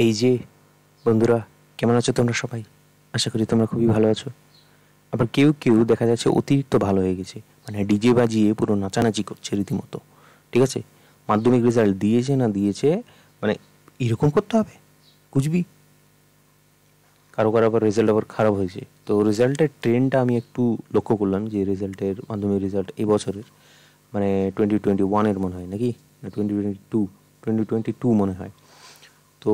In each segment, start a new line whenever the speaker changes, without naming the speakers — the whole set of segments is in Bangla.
এই যে বন্ধুরা, কেমন আছো তোমরা সবাই? আশা করি তোমরা খুবই ভালো আছো। আবার কেউ কেউ দেখা যাচ্ছে অতিরিক্ত ভালো হয়ে গেছে, মানে ডিজে বাজিয়ে পুরো নাচানাচি করছে রীতিমতো। ঠিক আছে, মাধ্যমিক রেজাল্ট দিয়েছে না দিয়েছে, মানে এরকম করতে হবে বুঝবি। কারো কারো আবার রেজাল্ট আবার খারাপ হয়েছে, তো রেজাল্টের ট্রেন্ডটা আমি একটু লক্ষ্য করলাম যে মাধ্যমিক রেজাল্ট এই বছরের, মানে 2021-এর মনে হয় নাকি, না 2022 মনে হয়। তো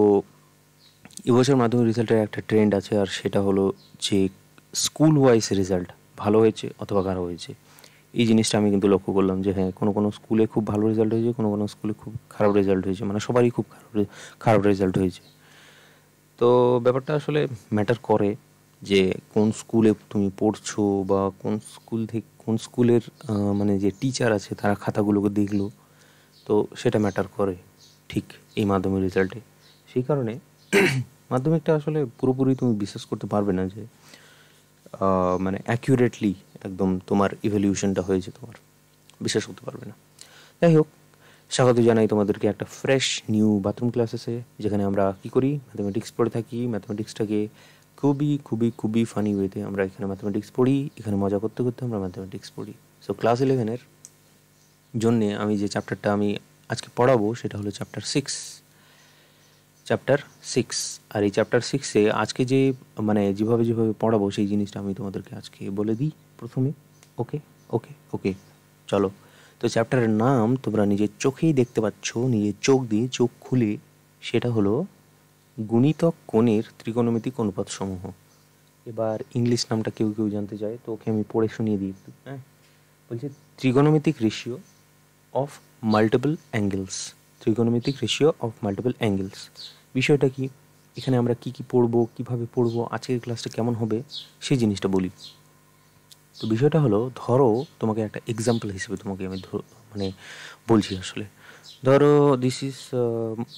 এবছর মাধ্যমিক রেজাল্টের একটা ট্রেন্ড আছে, আর সেটা হলো যে স্কুল ওয়াইজ রেজাল্ট ভালো হয়েছে অথবা খারাপ হয়েছে। এই জিনিসটা আমি কিন্তু লক্ষ্য করলাম যে হ্যাঁ, কোনো কোনো স্কুলে খুব ভালো রেজাল্ট হয়েছে, কোনো কোনো স্কুলে খুব খারাপ রেজাল্ট হয়েছে, মানে সবারই খুব খারাপ রেজাল্ট হয়েছে। তো ব্যাপারটা আসলে ম্যাটার করে যে কোন স্কুলে তুমি পড়ছো, বা কোন স্কুলের মানে যে টিচার আছে তারা খাতাগুলোকে দেখলো, তো সেটা ম্যাটার করে ঠিক এই মাধ্যমিক রেজাল্টে। সেই কারণে মাধ্যমিকটা আসলে পুরোপুরি তুমি বিশ্বাস করতে পারবে না যে মানে অ্যাকিউরেটলি একদম তোমার ইভ্যালুয়েশনটা হয়েছে, তোমার বিশ্বাস করতে পারবে না। যাই হোক, স্বাগত জানাই তোমাদেরকে একটা ফ্রেশ নিউ বাথরুম ক্লাসেসে, যেখানে আমরা কী করি, ম্যাথামেটিক্স পড়ে থাকি। ম্যাথামেটিক্সটাকে খুবই খুবই খুবই ফানি ওয়েতে আমরা এখানে ম্যাথামেটিক্স পড়ি, এখানে মজা করতে করতে আমরা ম্যাথামেটিক্স পড়ি। সো ক্লাস 11-এর জন্যে আমি যে চ্যাপ্টারটা আমি আজকে পড়াবো সেটা হলো চ্যাপ্টার 6। আর এই চ্যাপ্টার 6-এ আজকে যে মানে যেভাবে পড়াবো সেই জিনিসটা আমি তোমাদেরকে আজকে বলে দিই প্রথমে। ওকে ওকে ওকে, চলো। তো চ্যাপ্টারের নাম তোমরা নিজের চোখেই দেখতে পাচ্ছ, নিজের চোখ দিয়ে চোখ খুলে, সেটা হলো গুণিতক কোণের ত্রিকোণমিতিক অনুপাত সমূহ। এবার ইংলিশ নামটা কেউ কেউ জানতে চায়, তো ওকে আমি পড়ে শুনিয়ে দিই একটু। হ্যাঁ, বলছে ত্রিকোণমিতিক রেশিও অফ মাল্টিপল অ্যাঙ্গেলস। ত্রিকোণমিতিক রেশিও অফ মাল্টিপল অ্যাঙ্গেলস বিষয়টা কি, এখানে আমরা কি কি পড়বো, কিভাবে পড়বো, আজকের ক্লাসটা কেমন হবে সেই জিনিসটা বলি। তো বিষয়টা হলো, ধরো তোমাকে একটা এক্সাম্পল হিসেবে তোমাকে আমি মানে বলছি আসলে। ধরো this is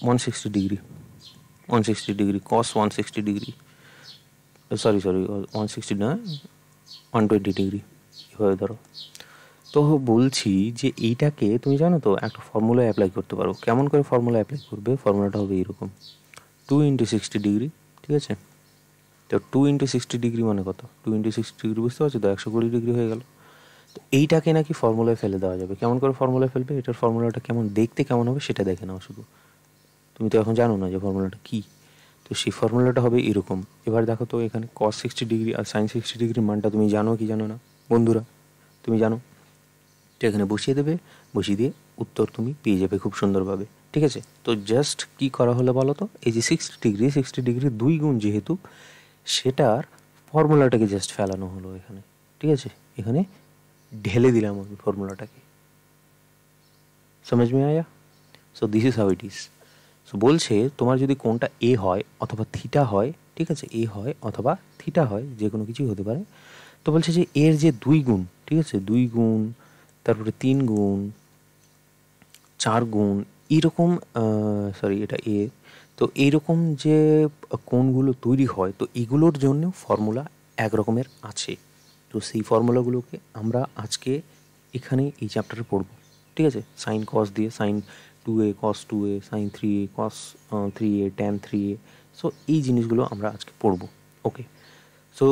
160 degree, 160 degree cos 160 degree, sorry 160 না, 120 ডিগ্রি, এভাবে ধরো। তো বলছি যে এইটাকে তুমি জানো তো একটা ফর্মুলা অ্যাপ্লাই করতে পারো। কেমন করে ফর্মুলা অ্যাপ্লাই করবে? ফর্মুলাটা হবে এরকম: 2 × 60 ডিগ্রি। ঠিক আছে, তো 2 × 60 ডিগ্রি মানে কত? 2 × 60 ডিগ্রি বুঝতে পারছো তো, 120 ডিগ্রি হয়ে গেল। তো এইটাকে নাকি ফর্মুলায় ফেলে দেওয়া যাবে। কেমন করে ফর্মুলায় ফেলবে? এটার ফর্মুলাটা কেমন দেখতে কেমন হবে সেটা দেখে নাও শুধু। তুমি তো এখন জানো না যে ফর্মুলাটা কী। তো সেই ফর্মুলাটা হবে এরকম। এবার দেখো তো, এখানে cos 60 ডিগ্রি আর sin 60 ডিগ্রির মানটা তুমি জানো কি জানো না বন্ধুরা? তুমি জানো। তো এখানে বসিয়ে দেবে, বসিয়ে দিয়ে উত্তর তুমি পেয়ে যাবে খুব সুন্দরভাবে। ঠিক আছে, তো জাস্ট কি করা হলো বলো তো, এই যে 60 ডিগ্রি 2 গুণ যেহেতু, সেটার ফর্মুলাটাকে জাস্ট ফেলানো হলো এখানে। ঠিক আছে, এখানে ঢেলে দিলাম আমি ফর্মুলাটাকে। समझ में आया? So this is how it is. So বলছে তোমার যদি কোনটা এ হয় অথবা থিটা হয়, ঠিক আছে, এ হয় অথবা থিটা হয়, যে কোনো কিছুই হতে পারে। তো বলছে যে এর যে 2 গুণ, ঠিক আছে, 2 গুণ, তারপরে 3 গুণ, 4 গুণ, এরকম, সরি এটা এ। তো এইরকম যে কোণগুলো তৈরি হয়, তো এগুলোর জন্য ফর্মুলা এক রকমের আছে। তো সেই ফর্মুলাগুলোকে আমরা আজকে এখানে এই চ্যাপ্টারে পড়ব। ঠিক আছে, সাইন কস দিয়ে, সাইন 2a কস 2a, সাইন 3a কস 3a, ট্যান 3a। সো এই জিনিসগুলো আমরা আজকে পড়ব। ওকে, সো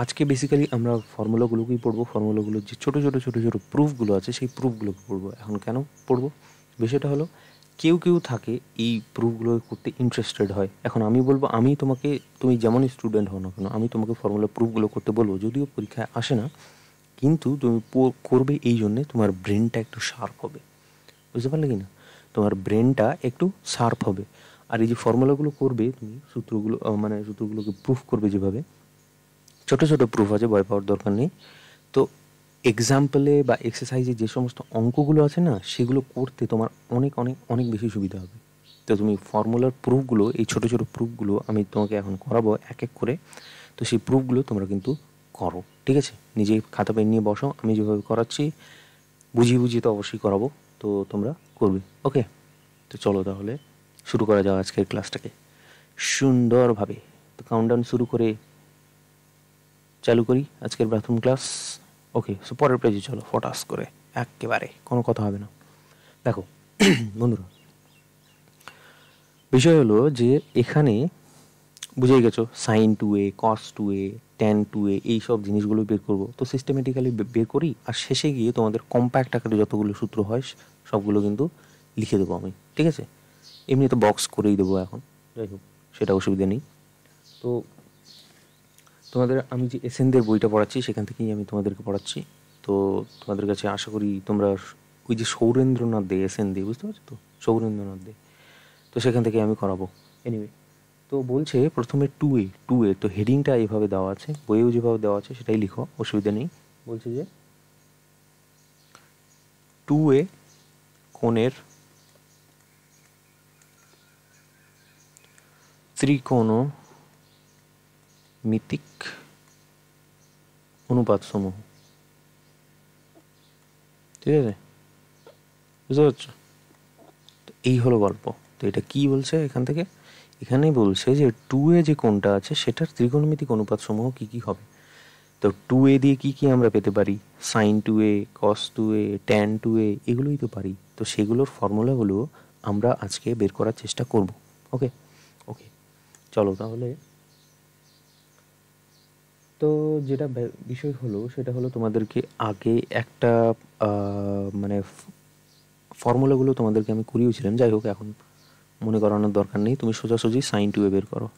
আজকে বেসিক্যালি আমরা ফর্মুলাগুলোকেই পড়বো। ফর্মুলাগুলোর যে ছোটো ছোটো ছোটো ছোটো প্রুফগুলো আছে সেই প্রুফগুলোকে পড়বো। এখন কেন পড়বো? বিষয়টা হলো, কেউ কেউ থাকে এই প্রুফগুলো করতে ইন্টারেস্টেড হয়। এখন আমি বলবো, আমি তোমাকে, তুমি যেমনই স্টুডেন্ট হও না কেন, আমি তোমাকে ফর্মুলা প্রুফগুলো করতে বলবো, যদিও পরীক্ষায় আসে না, কিন্তু তুমি করবে এই জন্যে তোমার ব্রেনটা একটু শার্প হবে। বুঝতে পারলে কি না? তোমার ব্রেনটা একটু শার্প হবে। আর এই যে ফর্মুলাগুলো করবে তুমি, সূত্রগুলো মানে সূত্রগুলোকে প্রুফ করবে যেভাবে, ছোটো ছোটো প্রুফ আছে, ভয় পাওয়ার দরকার নেই। তো এক্সাম্পলে বা এক্সারসাইজে যে সমস্ত অঙ্কগুলো আছে না, সেগুলো করতে তোমার অনেক অনেক অনেক বেশি সুবিধা হবে। তো তুমি ফর্মুলার প্রুফগুলো, এই ছোটো ছোটো প্রুফগুলো আমি তোমাকে এখন করাবো এক এক করে। তো সেই প্রুফগুলো তোমরা কিন্তু করো। ঠিক আছে, নিজে খাতা পেন নিয়ে বসো, আমি যেভাবে করাচ্ছি বুঝিয়ে বুঝিয়ে তো অবশ্যই করাবো, তো তোমরা করবে। ওকে, তো চলো তাহলে শুরু করা যাক আজকের ক্লাসটাকে সুন্দরভাবে। তো কাউন্টডাউন শুরু করে চালু করি আজকের প্রথম ক্লাস। ওকে, সো পরের পেজে চলো, ফটাস করে একেবারে কোনো কথা হবে না। দেখো বন্ধুরা, বিষয় হলো যে এখানে বুঝেই গেছো সাইন টু এ, কস টু এ, ট্যান টু এ, এইসব জিনিসগুলো বের করবো। তো সিস্টেমেটিক্যালি বের করি, আর শেষে গিয়ে তোমাদের কম্প্যাক্ট আকারে যতগুলো সূত্র হয় সবগুলো কিন্তু লিখে দেবো আমি, ঠিক আছে? এমনি তো বক্স করেই দেবো এখন, যাই হোক সেটা অসুবিধা নেই। তো তোমাদের আমি যে এসএনদের বইটা পড়াচ্ছি সেখান থেকেই আমি তোমাদেরকে পড়াচ্ছি। তো তোমাদের কাছে আশা করি তোমরা ওই যে সৌরেন্দ্রনাথ দে, এসএন দে, বুঝতে পারছো তো, সৌরেন্দ্রনাথ দে, তো সেখান থেকে আমি করাবো। এনিওয়ে, তো বলছে প্রথমে টু এ তো হেডিংটা এভাবে দেওয়া আছে, বইয়েও যেভাবে দেওয়া আছে সেটাই লিখো, অসুবিধা নেই। বলছে যে টু এ কোণের ত্রিকোণমিতিক অনুপাত সমূহ, ঠিক আছে, বুঝতে পারছো? তো এই হলো গল্প। তো এটা কি বলছে এখান থেকে? এখানে বলছে যে টু এ যে কোণটা আছে সেটার ত্রিকোণমিতিক অনুপাত সমূহ কী কী হবে। তো টু এ দিয়ে কী কী আমরা পেতে পারি? সাইন টু এ, কস টু এ, ট্যান টু এ, এগুলোই তো পারি। তো সেগুলোর ফর্মুলাগুলো আমরা আজকে বের করার চেষ্টা করব। ওকে ওকে, চলো তাহলে। তো যেটা বিষয় হলো সেটা হলো তোমাদেরকে আগে একটা মানে ফর্মুলাগুলো তোমাদেরকে আমি করিয়েছিলাম, যাই হোক এখন মনে করানোর দরকার নেই। তুমি সোজাসুজি সাইন টু এ বের করো।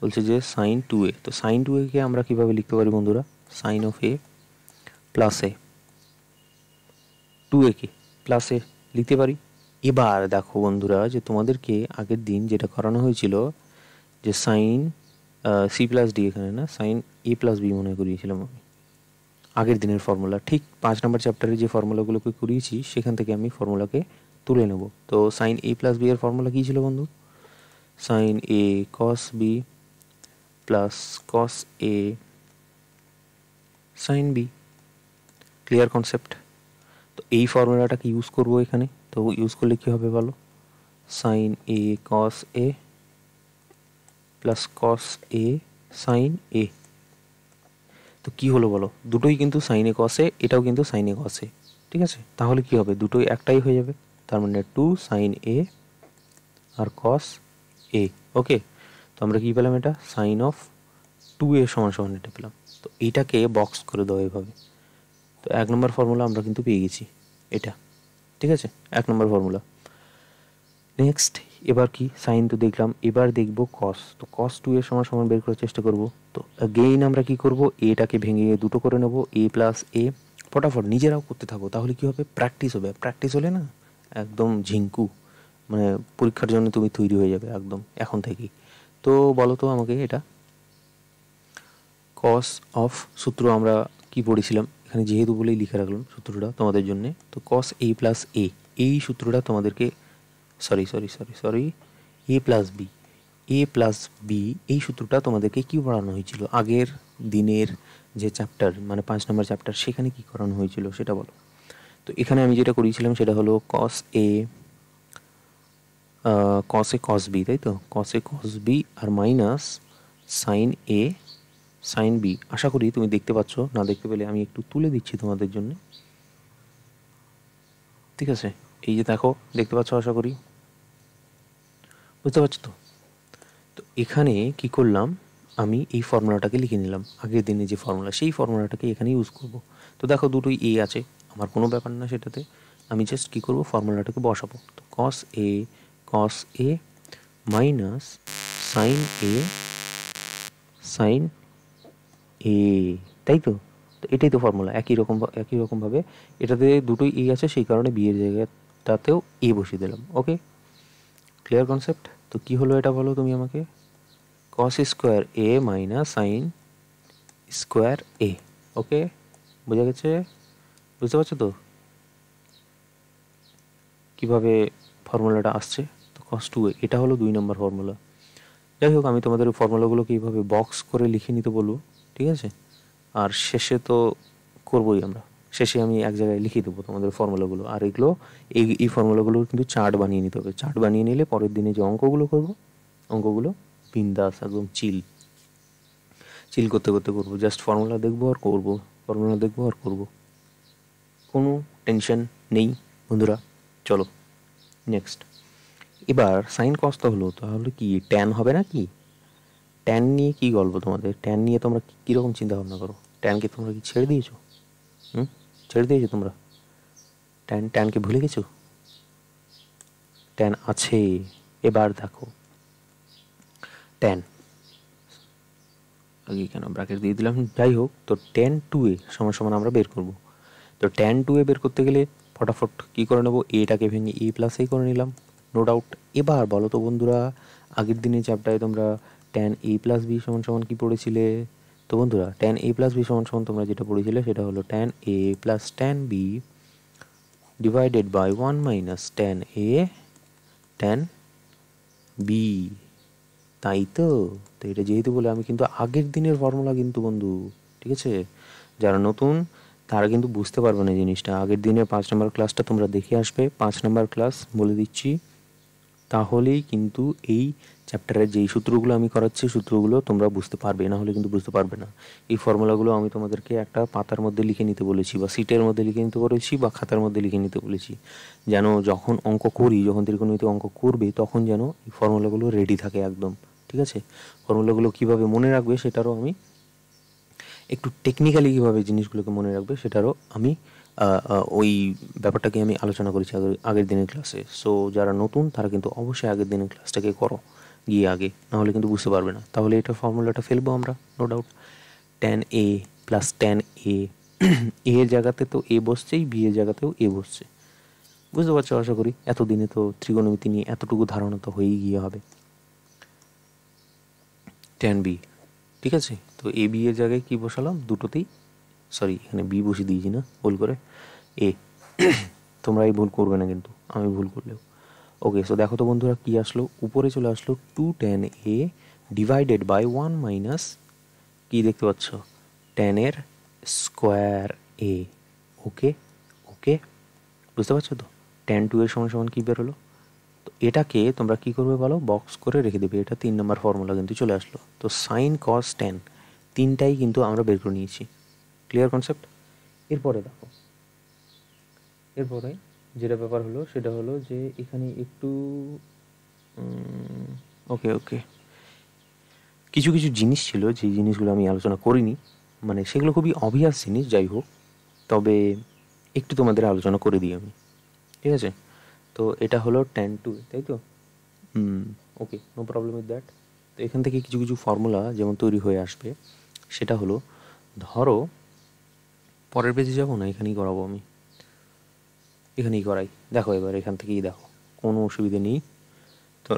বলছে যে সাইন টু এ, তো সাইন টু একে আমরা কীভাবে লিখতে পারি বন্ধুরা? Sine of A plus A, two একে প্লাস এ লিখতে পারি। এবার দেখো বন্ধুরা যে তোমাদেরকে আগের দিন যেটা করানো হয়েছিল যে সাইন সি প্লাস ডি, এখানে না সাইন এ প্লাস বি মনে করিয়েছিলাম আমি আগের দিনের ফর্মুলা, ঠিক 5 নম্বর চ্যাপ্টারে যে ফর্মুলাগুলোকে করিয়েছি সেখান থেকে আমি ফর্মুলাকে তুলে নেব। তো সাইন এ প্লাস বি এর ফর্মুলা কী ছিল বন্ধু? Sign A cos B plus cos A sign B. Clear concept? তো এই ফর্মুলাটাকে ইউজ করব এখানে। তো ইউজ করলে কী হবে বলো? Sign A cos A plus cos A sign এ। তো কী হলো বলো? দুটোই কিন্তু সাইনে কসে, এটাও কিন্তু সাইনে কসে, ঠিক আছে? তাহলে কি হবে? দুটোই একটাই হয়ে যাবে, তার মানে টু সাইন এ আর কস এ। ওকে, তো আমরা কী পেলাম? এটা সাইন অফ টু এ সমান সমান এটা পেলাম। তো এইটাকে বক্স করে দাও এভাবে। তো 1 নম্বর ফর্মুলা আমরা কিন্তু পেয়ে গেছি এটা, ঠিক আছে? 1 নম্বর ফর্মুলা। নেক্সট এবার কি? সাইন তো দেখলাম, এবার দেখব কস। তো কস টু এর সমান সমান বের করার চেষ্টা করব। তো অ্যাগেইন আমরা কি করব? এটাকে ভেঙে দুটো করে নেব, এ প্লাস এ। ফটাফট নিজেরাও করতে থাকো, তাহলে কি হবে? প্র্যাকটিস হবে। প্র্যাকটিস হলে না একদম ঝিঙ্কু, মানে পরীক্ষার জন্য তুমি তৈরি হয়ে যাবে একদম এখন থেকেই। তো বলো তো আমাকে এটা কস অফ, সূত্র আমরা কি পড়েছিলাম এখানে, যেহেতু বলেই লিখে রাখলাম সূত্রটা তোমাদের জন্যে। তো কস এ প্লাস এ, এই সূত্রটা তোমাদেরকে সরি এ প্লাস বি, এ প্লাস বি, এই সূত্রটা তোমাদেরকে কী পড়ানো হয়েছিল আগের দিনের যে চ্যাপ্টার, মানে 5 নম্বর চ্যাপ্টার, সেখানে কি করানো হয়েছিল সেটা বলো। তো এখানে আমি যেটা করিয়েছিলাম সেটা হলো কস এ কস বি, তাই তো? কস এ কস বি আর মাইনাস সাইন এ সাইন বি। আশা করি তুমি দেখতে পাচ্ছ, না দেখতে পেলে আমি একটু তুলে দিচ্ছি তোমাদের জন্য, ঠিক আছে? এই যে দেখো, দেখতে পাচ্ছ আশা করি, বুঝতে পারছো তো? তো এখানে কি করলাম, আমি এই ফর্মুলাটাকে লিখে নিলাম আগের দিনে যে ফর্মুলা, সেই ফর্মুলাটাকে এখানে ইউজ করব। তো দেখো দুটোই এ আছে, আমার কোনো ব্যাপার না সেটাতে, আমি জাস্ট কী করবো, ফর্মুলাটাকে বসাবো। তো কস এ মাইনাস সাইন এ সাইন এ, তাই তো? তো এটাই তো ফর্মুলা, একই রকমভাবে এটাতে দুটোই এ আছে, সেই কারণে বি এর জায়গাটাতেও এ বসিয়ে দিলাম। ওকে, ক্লিয়ার কনসেপ্ট? তো কী হলো এটা বলো তুমি আমাকে? কস square A minus sine square এ। ওকে, বোঝা গেছে? বুঝতে পারছো তো কীভাবে ফর্মুলাটা আসছে? তো কস টু এ, এটা হলো 2 নম্বর ফর্মুলা। যাই হোক, আমি তোমাদের ফর্মুলাগুলোকে এইভাবে বক্স করে লিখে নিতে বলবো, ঠিক আছে? আর শেষে তো করবোই আমরা, শেষে আমি এক জায়গায় লিখে দেবো তোমাদের ফর্মুলাগুলো। আর এগুলো এই ফর্মুলাগুলোর কিন্তু চার্ট বানিয়ে নিতে হবে। চার্ট বানিয়ে নিলে পরের দিনে যে অঙ্কগুলো করবো, অঙ্কগুলো বিন্দাস একদম চিল করতে করতে করবো। জাস্ট ফর্মুলা দেখবো আর করবো, ফর্মুলা দেখবো আর করবো, কোনো টেনশন নেই বন্ধুরা। চলো নেক্সট, এবার সাইন কস তো হলো, তাহলে কি ট্যান হবে না কি? ট্যান নিয়ে কি গল্প তোমাদের? ট্যান নিয়ে তোমরা কীরকম চিন্তা ভাবনা করো? ট্যানকে তোমরা কি ছেড়ে দিয়েছো? ছেড়ে দিয়েছো তোমরা? ট্যানকে ভুলে গেছো? ট্যান আছে। এবার দেখো ট্যান, আগে কেন ব্র্যাকেট দিয়ে দিলাম, যাই হোক, তো ট্যান টু এ সমান সমান আমরা বের করব। তো ট্যান টু এ বের করতে গেলে ফটাফট কী করে নেবো, এটাকে ভেঙে এ প্লাস এই করে নিলাম, নো ডাউট। এবার বলো তো বন্ধুরা, আগের দিনের চ্যাপ্টারে তোমরা ট্যান এ প্লাস বি সমান সমান কী পড়েছিলে? তো বন্ধুরা ট্যান এ প্লাস বি সমান সমান তোমরা যেটা পড়েছিলে সেটা হলো tan A plus tan B divided by 1 minus tan A tan B, তাই তো। তো এটা যেহেতু বলে, আমি কিন্তু আগের দিনের ফর্মুলা কিন্তু বন্ধু, ঠিক আছে, যারা নতুন তারা কিন্তু বুঝতে পারবে না জিনিসটা। আগের দিনের 5 নম্বর ক্লাসটা তোমরা দেখে আসবে, 5 নম্বর ক্লাস বলে দিচ্ছি, তাহলেই কিন্তু এই চ্যাপ্টারের যেই সূত্রগুলো আমি করাচ্ছি সূত্রগুলো তোমরা বুঝতে পারবে, না হলে কিন্তু বুঝতে পারবে না। এই ফর্মুলাগুলো আমি তোমাদেরকে একটা পাতার মধ্যে লিখে নিতে বলেছি, বা সিটের মধ্যে লিখে নিতে বলেছি, বা খাতার মধ্যে লিখে নিতে বলেছি, যেন যখন অঙ্ক করি, যখন ত্রিকোণমিতি অঙ্ক করবে তখন যেন এই ফর্মুলাগুলো রেডি থাকে একদম, ঠিক আছে। ফর্মুলাগুলো কীভাবে মনে রাখবে সেটারও আমি একটু টেকনিক্যালি কীভাবে জিনিসগুলোকে মনে রাখবে সেটারও আমি ওই ব্যাপারটাকে আমি আলোচনা করেছি আগের দিনের ক্লাসে। সো যারা নতুন তারা কিন্তু অবশ্যই আগের দিনের ক্লাসটাকে করো গিয়ে আগে, নাহলে কিন্তু বুঝতে পারবে না। তাহলে এটা ফর্মুলাটা ফেলবো আমরা, no doubt. Tan A plus tan A, এর জায়গাতে তো এ বসছেই, বি এর জায়গাতেও এ বসছে, বুঝতে পারছো আশা করি। এতদিনে তো ত্রিকোণমিতি নিয়ে এতটুকু ধারণা তো হয়েই গিয়ে হবে। ট্যান বি, ঠিক আছে। তো এ বি এর জায়গায় কী বসালাম দুটোতেই, সরি এখানে বি বসিয়ে দিয়েছি না ভুল করে, এ। তোমরা এই ভুল করবে না কিন্তু, আমি ভুল করলেও। ওকে, সো দেখো তো বন্ধুরা কী আসলো, উপরে চলে আসলো 2 tan a divided by 1 minus, কী দেখতে পাচ্ছ, ট্যানের স্কোয়ার এ। ওকে ওকে, বুঝতে পারছো তো? ট্যান টু এর সমান সমান কী বেরোলো? তো এটাকে তোমরা কী করবে বলো, বক্স করে রেখে দেবে। এটা 3 নম্বর ফর্মুলা কিন্তু চলে আসলো। তো সাইন কস ট্যান তিনটাই কিন্তু আমরা বের করে নিয়েছি। Clear concept? এরপরে দেখো, এরপরে যেটা ব্যাপার হলো সেটা হলো যে এখানে একটু ওকে ওকে, কিছু কিছু জিনিস ছিল যেই জিনিসগুলো আমি আলোচনা করিনি, মানে সেগুলো খুবই অবভিয়াস জিনিস, যাই হোক, তবে একটু তোমাদের আলোচনা করে দিই আমি, ঠিক আছে। তো এটা হলো ট্যান টু, তাই তো? ওকে, নো প্রবলেম উইথ দ্যাট। তো এখান থেকে কিছু কিছু ফর্মুলা যেমন তৈরি হয়ে আসবে, সেটা হলো, ধরো পরের পেজে যাবো না, এখানেই করাবো আমি, এখানেই করাই। দেখো এবার এখান থেকেই দেখো, কোনো অসুবিধে নেই। তো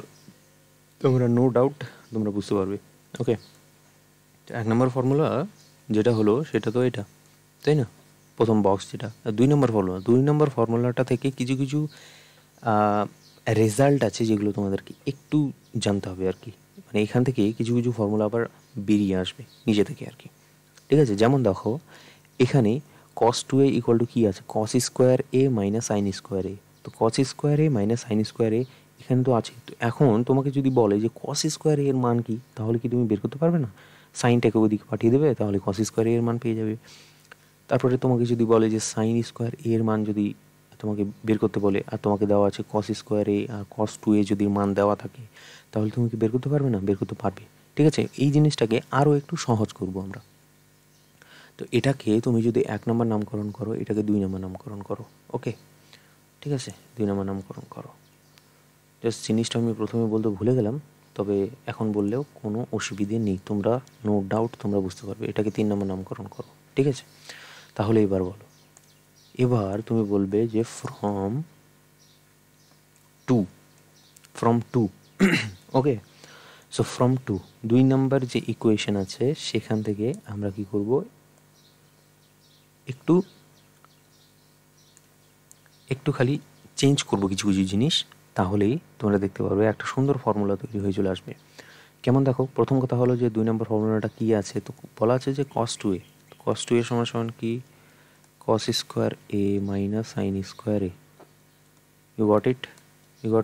তোমরা নো ডাউট তোমরা বুঝতে পারবে। ওকে, তো 1 নম্বর ফর্মুলা যেটা হলো সেটা তো এটা, তাই না? প্রথম বক্স যেটা। 2 নম্বর ফর্মুলা, 2 নম্বর ফর্মুলাটা থেকে কিছু কিছু রেজাল্ট আছে যেগুলো তোমাদেরকে একটু জানতে হবে আর কি। মানে এখান থেকে কিছু কিছু ফর্মুলা আবার বেরিয়ে আসবে নিজে থেকে আর কি, ঠিক আছে। যেমন দেখো এখানে cos 2a ইকুয়াল টু কী আছে, cos square A minus sine square এ। তো cos square A minus sine square এ এখানে তো আছে। তো এখন তোমাকে যদি বলে যে cos স্কোয়ার এর মান কি, তাহলে কি তুমি বের করতে পারবে না? সাইনটাকে ওইদিকে পাঠিয়ে দেবে, তাহলে cos স্কোয়ার এর মান পেয়ে যাবে। তারপরে তোমাকে যদি বলে যে সাইন স্কোয়ার এর মান যদি তোমাকে বের করতে বলে, আর তোমাকে দেওয়া আছে cos স্কোয়ার এ আর cos 2a যদি মান দেওয়া থাকে, তাহলে তুমি কি বের করতে পারবে না? বের করতে পারবে, ঠিক আছে। এই জিনিসটাকে আরও একটু সহজ করব আমরা। তো এটাকে তুমি যদি 1 নম্বর নামকরণ করো, এটাকে 2 নম্বর নামকরণ করো। ওকে, ঠিক আছে, 2 নম্বর নামকরণ করো। জাস্ট জিনিসটা আমি প্রথমে বলতে ভুলে গেলাম, তবে এখন বললেও কোনো অসুবিধে নেই, তোমরা নো ডাউট তোমরা বুঝতে পারবে। এটাকে 3 নম্বর নামকরণ করো, ঠিক আছে। তাহলে এবার বলো, এবার তুমি বলবে যে from two okay. So from two 2 নম্বর যে ইকুয়েশন আছে সেখান থেকে আমরা কি করব, একটু একটু খালি চেঞ্জ করব কিছু কিছু জিনিস, তাহলেই তোমরা দেখতে পারবে একটা সুন্দর ফর্মুলা তৈরি হয়ে চলে আসবে। কেমন দেখো, প্রথম কথা হলো যে 2 নম্বর ফর্মুলাটা কী আছে, তো বলা আছে যে cos 2a, cos 2a সমান সমান কি, cos square A minus sine square A. You got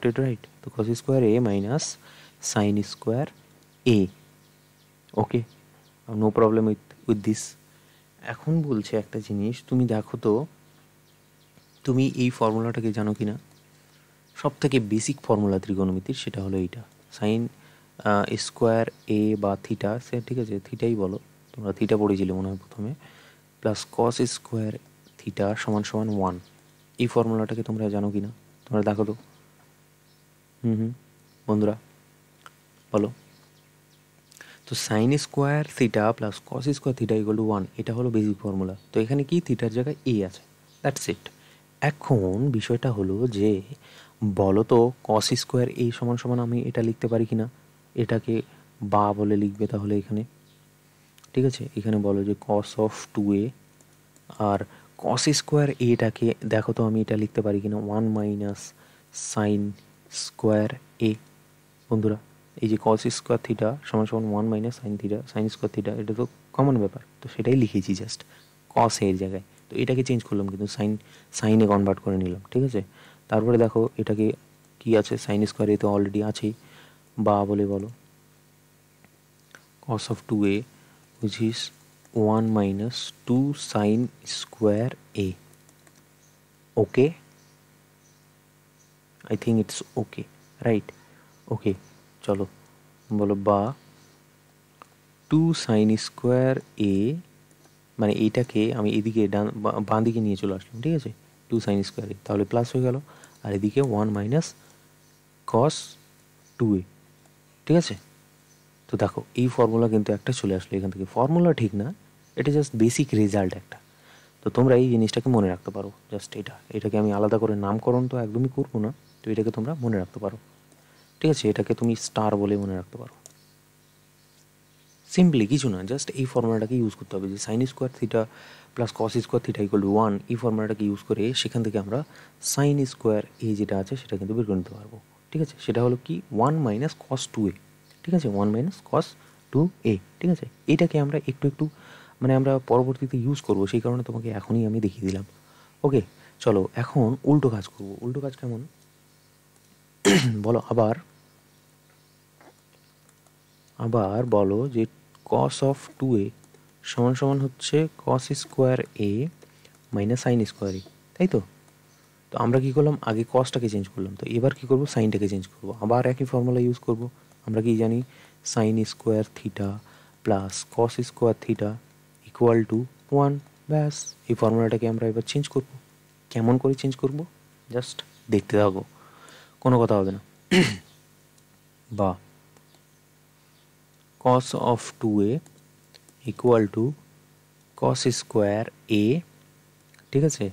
it right. তো cos square A minus sine square A. Okay, no problem with this. এখন বলছে একটা জিনিস, তুমি দেখো তো তুমি এই ফর্মুলাটাকে জানো কি না? সব থেকে বেসিক ফর্মুলা ত্রিকোণমিতির, সেটা হলো এইটা, সাইন স্কোয়ার এ বা থিটা, সে ঠিক আছে থিটাই বলো, তোমরা থিটা পড়েছিলে মনে হয় প্রথমে, প্লাস কস স্কোয়ার থিটা সমান সমান 1। এই ফর্মুলাটাকে তোমরা জানো কি না, তোমরা দেখো তো। বন্ধুরা বলো। তো sign square theta plus cos square theta equal to 1, এটা হলো বেসিক ফর্মুলা। তো এখানে কি, থিটার জায়গায় এ আছে, দ্যাটস ইট। এখন বিষয়টা হলো যে বলো তো কস স্কোয়ার এ সমান সমান আমি এটা লিখতে পারি কি না, এটাকে বা বলে লিখবে তাহলে এখানে, ঠিক আছে। এখানে বলো যে cos of 2a, R cos square এটাকে দেখো তো আমি এটা লিখতে পারি কিনা 1 মাইনাস সাইন স্কোয়ার এ। বন্ধুরা এই যে কস স্কোয়ার থিটা সমান সমান 1 minus sine theta, sign square theta, এটা তো কমন ব্যাপার, তো সেটাই লিখেছি জাস্ট কস এর জায়গায়। তো এটাকে চেঞ্জ করলাম কিন্তু সাইনে কনভার্ট করে নিলাম, ঠিক আছে। তারপরে দেখো এটাকে কি আছে, সাইন স্কোয়ার এ তো অলরেডি আছেই, বা বলে বলো cos of 2a which is 1 minus 2 sin square a. Okay, I think it's okay, right? Okay, চলো বলো বা 2 sin square a, মানে এইটাকে আমি এদিকে বাঁ দিকে নিয়ে চলে আসলাম, ঠিক আছে, 2 sin square a, তাহলে প্লাস হয়ে গেল, আর এদিকে 1 মাইনাস cos 2a, ঠিক আছে। তো দেখো এই ফর্মুলা কিন্তু একটা চলে আসলো এখান থেকে, ফর্মুলা ঠিক না, এটা জাস্ট বেসিক রেজাল্ট একটা। তো তোমরা এই জিনিসটাকে মনে রাখতে পারো, জাস্ট এটাকে আমি আলাদা করে নামকরণ তো একদমই করবো না, তো এটাকে তোমরা মনে রাখতে পারো, ঠিক আছে। এটাকে তুমি স্টার বলে মনে রাখতে পারো, সিম্পলি কিছু না, জাস্ট এই ফর্মুলাটাকে ইউজ করতে হবে যে sign square theta plus cos square theta equal to 1, এই ফর্মুলাটাকে ইউজ করে সেখান থেকে আমরা সাইন স্কোয়ার এ যেটা আছে সেটা কিন্তু বের করে নিতে পারবো, ঠিক আছে। সেটা হলো কি 1 মাইনাস কস 2a, ঠিক আছে, 1 মাইনাস কস 2a, ঠিক আছে। এইটাকে আমরা একটু একটু মানে আমরা পরবর্তীতে ইউজ করবো, সেই কারণে তোমাকে এখনই আমি দেখিয়ে দিলাম। ওকে, চলো এখন উল্টো কাজ করবো। উল্টো কাজ কেমন বলো, আবার বলো যে cos অফ 2a সমান সমান হচ্ছে cos square a minus sine square a, তাই তো। তো আমরা কী করলাম, আগে কসটাকে চেঞ্জ করলাম, তো এবার কী করবো, সাইনটাকে চেঞ্জ করবো, আবার একই ফর্মুলা ইউজ করব। আমরা কি জানি, sign square theta plus cos square theta equal to 1, ব্যাস। এই ফর্মুলাটাকে আমরা এবার চেঞ্জ করব। কেমন করে চেঞ্জ করব, জাস্ট দেখতে থাকো, কোনো কথা হবে না। বা cos of 2a equal to cos square a, ঠিক আছে।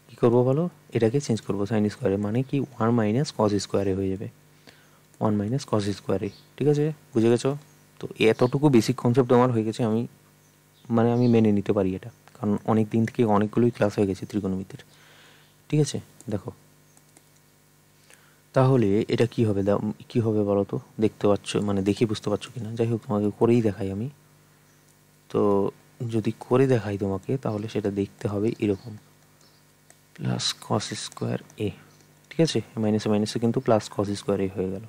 কী করবো বলো, এটাকে চেঞ্জ করবো সাইন স্কোয়ারে, মানে কি 1 মাইনাস কস স্কোয়ারে হয়ে যাবে, 1 মাইনাস কস স্কোয়ারে, ঠিক আছে, বুঝে গেছো। তো এতটুকু বেসিক কনসেপ্ট আমার হয়ে গেছে, আমি মেনে নিতে পারি এটা, কারণ অনেক দিন থেকে অনেকগুলোই ক্লাস হয়ে গেছে ত্রিকোণমিতির, ঠিক আছে। দেখো তাহলে এটা কি হবে, কি হবে বলো তো, দেখতে পাচ্ছ, মানে দেখে বুঝতে পারছো কি না, যাই হোক তোমাকে করেই দেখাই আমি। তো যদি করে দেখাই তোমাকে, তাহলে সেটা দেখতে হবে এরকম, প্লাস কস স্কোয়ার এ, ঠিক আছে, মাইনাসে মাইনাসে কিন্তু প্লাস কস স্কোয়ার এ হয়ে গেল।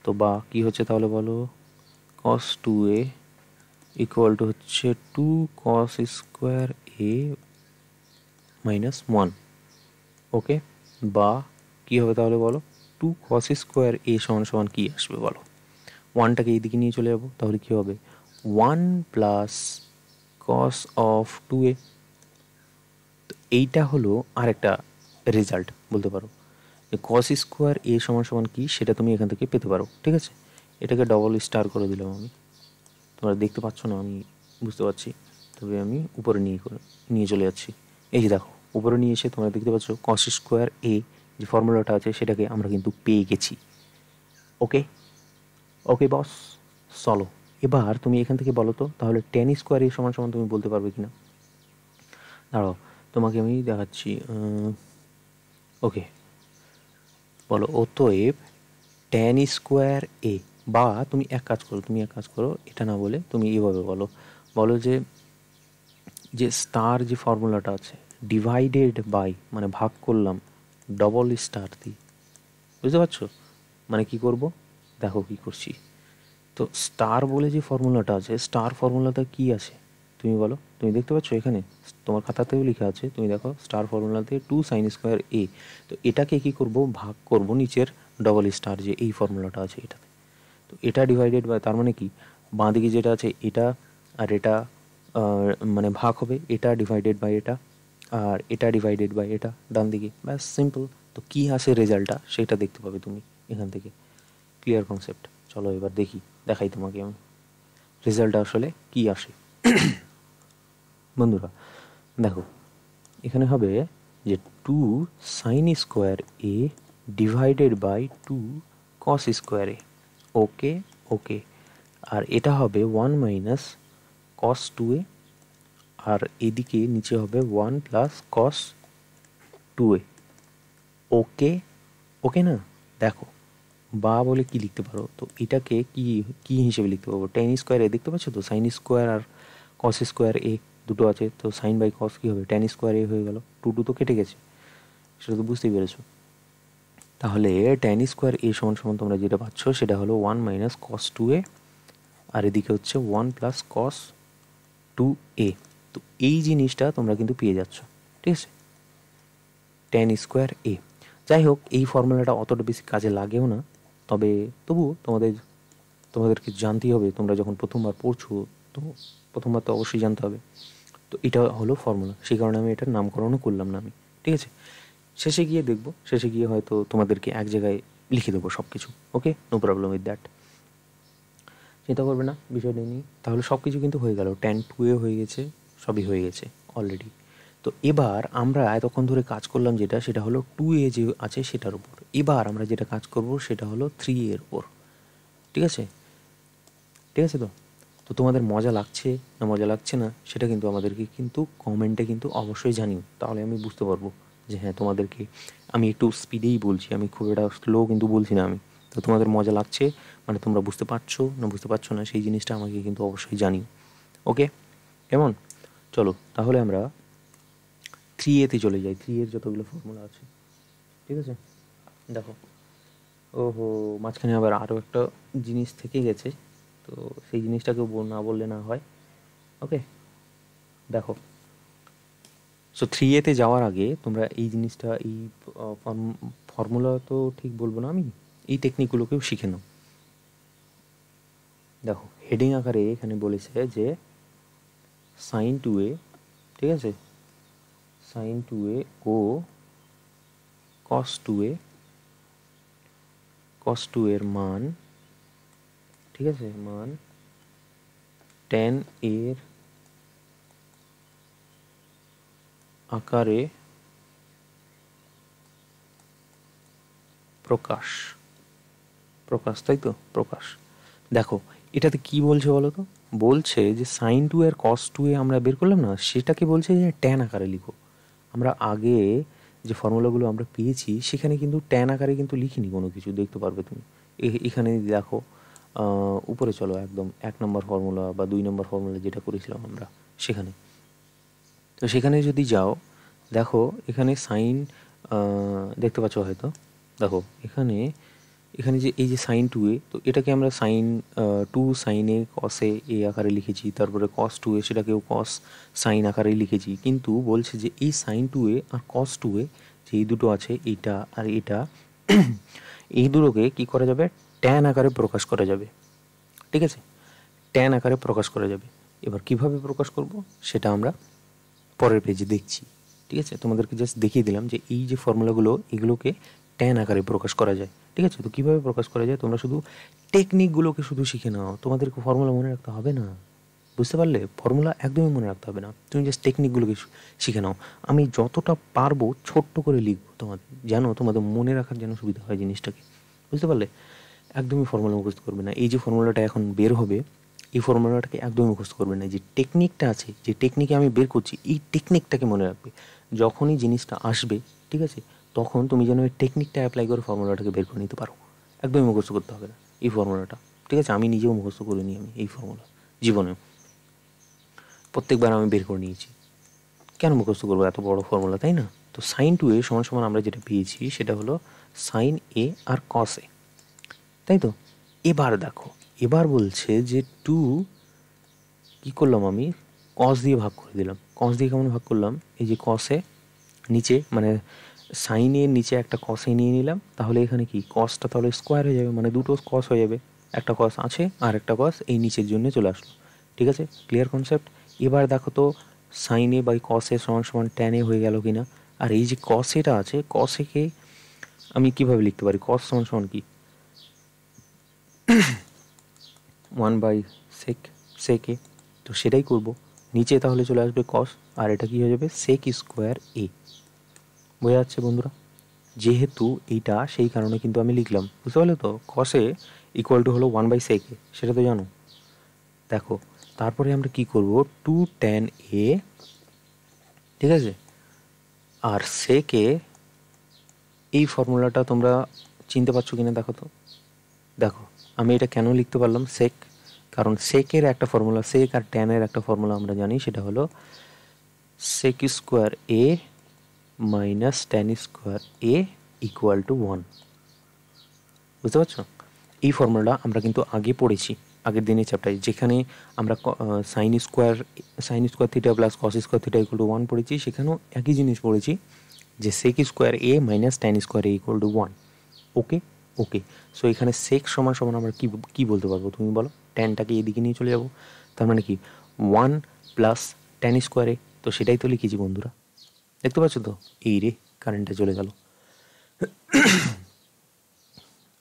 তো বা কী হচ্ছে তাহলে বলো, কস 2a ইকুয়াল টু হচ্ছে 2 কস স্কোয়ার এ মাইনাস 1, ওকে। বা কী হবে তাহলে বলো, 2 কস স্কোয়ার এ সমান সমান কী আসবে বলো, 1টাকে এইদিকে নিয়ে চলে যাবো, তাহলে কী হবে 1 প্লাস কস অফ 2a। তো এইটা হলো আরেকটা রেজাল্ট বলতে পারো, যে কস স্কোয়ার এ সমান সমান কী সেটা তুমি এখান থেকে পেতে পারো, ঠিক আছে। এটাকে ডবল স্টার করে দিলাম আমি, তোমরা দেখতে পাচ্ছ না আমি বুঝতে পারছি, তবে আমি উপরে নিয়ে চলে যাচ্ছি। এই যে দেখো উপরে নিয়ে এসে তোমরা দেখতে পাচ্ছ কস স্কোয়ার এ যে ফর্মুলাটা আছে সেটাকে আমরা কিন্তু পেয়ে গেছি। ওকে ওকে বস, চলো এবার তুমি এখান থেকে বলো তো তাহলে টেন স্কোয়ার এ সমান সমান তুমি বলতে পারবে কিনা, দাঁড়াও তোমাকে আমি দেখাচ্ছি। ওকে বলো, অতএব টেন স্কোয়ার এ, বা তুমি এক কাজ করো, এটা না বলে তুমি এইভাবে বলো যে স্টার যে ফর্মুলাটা আছে ডিভাইডেড বাই, মানে ভাগ করলাম ডবল স্টার দিয়ে, বুঝতে পারছো, মানে কি করব, দেখো কি করছি। তো স্টার বলে যে ফর্মুলাটা আছে, স্টার ফর্মুলাটা কি আছে, তুমি বলো, তুমি দেখতে পাচ্ছ এখানে তোমার খাতাতেও লেখা আছে, তুমি দেখো স্টার ফর্মুলাতে 2 sin স্কোয়ার এ। তো এটাকে কি করব, ভাগ করব নিচের ডবল স্টার যে এই ফর্মুলাটা আছে এটাতে। তো এটা ডিভাইডেড বাই, তার মানে কি বাঁ দিকে যেটা আছে এটা আর এটা মানে ভাগ হবে, এটা ডিভাইডেড বাই এটা আর এটা ডিভাইডেড বাই এটা ডান দিকে, ব্যাস সিম্পল। তো কী আসে রেজাল্টটা সেটা দেখতে পাবে তুমি এখান থেকে। Clear concept? চলো এবার দেখাই তোমাকে আমি রেজাল্টটা আসলে কী আসে। বন্ধুরা দেখো, এখানে হবে যে 2 sin square A divided by 2 cos square A. Okay okay. আর এটা হবে 1 মাইনাস cos 2a, আর এদিকে নিচে হবে 1 প্লাস cos 2a। ওকে ওকে না? দেখো বা বলে কি লিখতে পারো, তো এটাকে কি কি হিসেবে লিখতে পারবো, টেন স্কোয়ার এ। দেখতে পাচ্ছ তো সাইন স্কোয়ার আর কস স্কোয়ার এ দুটো আছে, তো সাইন বাই কস কী হবে, টেন স্কোয়ার এ হয়ে গেল। টু তো কেটে গেছে, সেটা তো বুঝতেই পেরেছো। তাহলে টেন স্কোয়ার এ সমান সমান তোমরা যেটা পাচ্ছ সেটা হলো 1 মাইনাস কস 2a, আর এদিকে হচ্ছে 1 প্লাস কস 2a। তো এই জিনিসটা তোমরা কিন্তু পেয়ে যাচ্ছ, ঠিক আছে, টেন স্কোয়ার এ। যাই হোক, এই ফর্মুলাটা অতটা বেশি কাজে লাগেও না, তবে তবুও তোমাদেরকে জানতেই হবে। তোমরা যখন প্রথমবার পড়ছো তো প্রথমবার তো অবশ্যই জানতে হবে। তো এটা হলো ফর্মুলা, সেই কারণে আমি এটার নামকরণও করলাম না আমি, ঠিক আছে। শেষে গিয়ে দেখবো, শেষে গিয়ে হয়তো তোমাদেরকে এক জায়গায় লিখে দেবো সব কিছু। ওকে, নো প্রবলেম উইথ দ্যাট, চিন্তা করবে না বিষয়টা নিয়ে। তাহলে সব কিছু কিন্তু হয়ে গেল, টেন টু এ হয়ে গেছে, সবই হয়ে গেছে অলরেডি। তো এবার আমরা এতক্ষণ ধরে কাজ করলাম যেটা, সেটা হলো 2a যে আছে সেটার উপর। এবার আমরা যেটা কাজ করব সেটা হলো 3a এর উপর, ঠিক আছে। ঠিক আছে, তো তোমাদের মজা লাগছে না মজা লাগছে না সেটা কিন্তু আমাদেরকে কিন্তু কমেন্টে কিন্তু অবশ্যই জানিও, তাহলে আমি বুঝতে পারবো যে হ্যাঁ তোমাদেরকে আমি একটু স্পিডেই বলছি, আমি খুব একটা স্লো কিন্তু বলছি না আমি। তো তোমাদের মজা লাগছে মানে তোমরা বুঝতে পারছো না বুঝতে পারছো না সেই জিনিসটা আমাকে কিন্তু অবশ্যই জানিও। ওকে, কেমন? চলো তাহলে আমরা 3a-তে চলে যাই। 3 এর যতগুলো ফর্মুলা আছে, ঠিক আছে। দেখো, ওহো, মাঝখানে আবার আরও একটা জিনিস থেকে গেছে, তো সেই জিনিসটাকেও না বললে না হয়। ওকে, দেখো, সো 3a-তে যাওয়ার আগে তোমরা এই জিনিসটা, এই ফর্মুলা তো ঠিক বলবো না আমি, এই টেকনিকগুলোকেও শিখে নাও। দেখো হেডিং আকারে এখানে বলেছে যে সাইন 2a, ঠিক আছে, সাইন 2a ও কস 2a, কস 2 এর মান, ঠিক আছে, মান tan এর আকারে প্রকাশ, তাই তো, প্রকাশ। দেখো এটাতে কি বলছে বলো তো, বলছে যে সাইন 2 এর কস 2a আমরা বের করলাম না, সেটাকে বলছে যে ট্যান আকারে লিখো। আমরা আগে যে ফর্মুলাগুলো আমরা পেয়েছি সেখানে কিন্তু ট্যান আকারে কিন্তু লিখিনি কোনো কিছু, দেখতে পারবে তুমি এখানে দেখো। উপরে চলো একদম 1 নম্বর ফর্মুলা বা 2 নম্বর ফর্মুলা যেটা করেছিলাম আমরা সেখানে। তো সেখানে যদি যাও, দেখো এখানে সাইন দেখতে পাচ্ছ হয়তো। দেখো এখানে যে এই যে সাইন 2a, তো এটাকে আমরা সাইন 2 সাইন এ কস এ আকারে লিখেছি, তারপরে কস 2a সেটাকেও কস সাইন আকারেই লিখেছি। কিন্তু বলছে যে এই সাইন 2a আর কস 2a যে এই দুটো আছে, এইটা আর এটা, এই দুটোকে কী করা যাবে, ট্যান আকারে প্রকাশ করা যাবে, ঠিক আছে, ট্যান আকারে প্রকাশ করা যাবে। এবার কিভাবে প্রকাশ করব সেটা আমরা পরের পেজে দেখছি, ঠিক আছে। তোমাদেরকে জাস্ট দেখিয়ে দিলাম যে এই যে ফর্মুলাগুলো এগুলোকে ট্যান আকারে প্রকাশ করা যায়, ঠিক আছে। তো কীভাবে প্রকাশ করা যায় তোমরা শুধু টেকনিকগুলোকে শুধু শিখে নাও, তোমাদেরকে ফর্মুলা মনে রাখতে হবে না, বুঝতে পারলে? ফর্মুলা একদমই মনে রাখতে হবে না, তুমি জাস্ট টেকনিকগুলোকে শিখে নাও। আমি যতটা পারবো ছোট্ট করে লিখবো তোমাদের, যেন তোমাদের মনে রাখার যেন সুবিধা হয় জিনিসটাকে, বুঝতে পারলে? একদমই ফর্মুলা মুখস্থ করবে না। এই যে ফর্মুলাটা এখন বের হবে, এই ফর্মুলাটাকে একদমই মুখস্থ করবে না। যে টেকনিকটা আছে, যে টেকনিকে আমি বের করছি, এই টেকনিকটাকে মনে রাখবে। যখনই জিনিসটা আসবে, ঠিক আছে, তখন তুমি যেন এই টেকনিকটা অ্যাপ্লাই করে ফর্মুলাটাকে বের করে নিতে পারো। একদমই মুখস্থ করতে হবে না এই ফর্মুলাটা, ঠিক আছে। আমি নিজেও মুখস্থ করে নিই আমি এই ফর্মুলা, জীবনে প্রত্যেকবার আমি বের করে নিয়েছি। কেন মুখস্থ করবো এত বড় ফর্মুলা, তাই না? তো সাইন 2a সমান সমান আমরা যেটা পেয়েছি সেটা হলো সাইন এ আর কস এ, তাই তো। এবার দেখো, এবার বলছে যে 2 কী করলাম আমি, কস দিয়ে ভাগ করে দিলাম। কস দিয়ে কেমন ভাগ করলাম, এই যে কসে নিচে মানে সাইনের নিচে একটা কসে নিয়ে নিলাম, তাহলে এখানে কি কসটা তাহলে স্কোয়ার হয়ে যাবে, মানে দুটো কস হয়ে যাবে, একটা কস আছে আর একটা কস এই নিচের জন্য চলে আসলো। ঠিক আছে, ক্লিয়ার কনসেপ্ট। এবার দেখো তো সাইনে বাই কসে সমান সমান ট্যানে হয়ে গেল কিনা। আর এই যে কসেটা আছে, কসেকে আমি কিভাবে লিখতে পারি, কস সমান সমান কি 1/sec সেকে, তো সেটাই করব। নিচে তাহলে চলে আসবে কস, আর এটা কি হয়ে যাবে সেক স্কোয়ার এ। বোঝা যাচ্ছে বন্ধুরা? যেহেতু এইটা সেই কারণে কিন্তু আমি লিখলাম, বুঝতে পারলে তো? কসে ইকুয়াল টু হলো 1/sec এ, সেটা তো জানো। দেখো তারপরে আমরা কি করব, 2 tan a, ঠিক আছে, আর সেকে এই ফর্মুলাটা তোমরা চিনতে পারছো কিনা দেখো তো। দেখো আমি এটা কেন লিখতে পারলাম সেক, কারণ সেকের একটা ফর্মুলা, সেক আর ট্যানের একটা ফর্মুলা আমরা জানি, সেটা হলো sec square A minus tan square A equal to 1। বুঝতে পারছো? এই ফর্মুলাটা আমরা কিন্তু আগে পড়েছি আগের দিনের চ্যাপ্টারে, যেখানে আমরা sine square theta plus cos square theta equal to 1 পড়েছি, সেখানেও একই জিনিস পড়েছি যে sec square A minus tan square A equal to 1। Okay okay, so এখানে সেক সমান সমান আমরা কি বলতে পারবো তুমি বলো? ট্যানটাকে এদিকে নিয়ে চলে যাবো, তার মানে কি 1 প্লাস ট্যান স্কোয়ারে, তো সেটাই তো লিখেছি বন্ধুরা। দেখতে পাচ্ছ তো? এই রে, কারেন্টটা চলে গেল।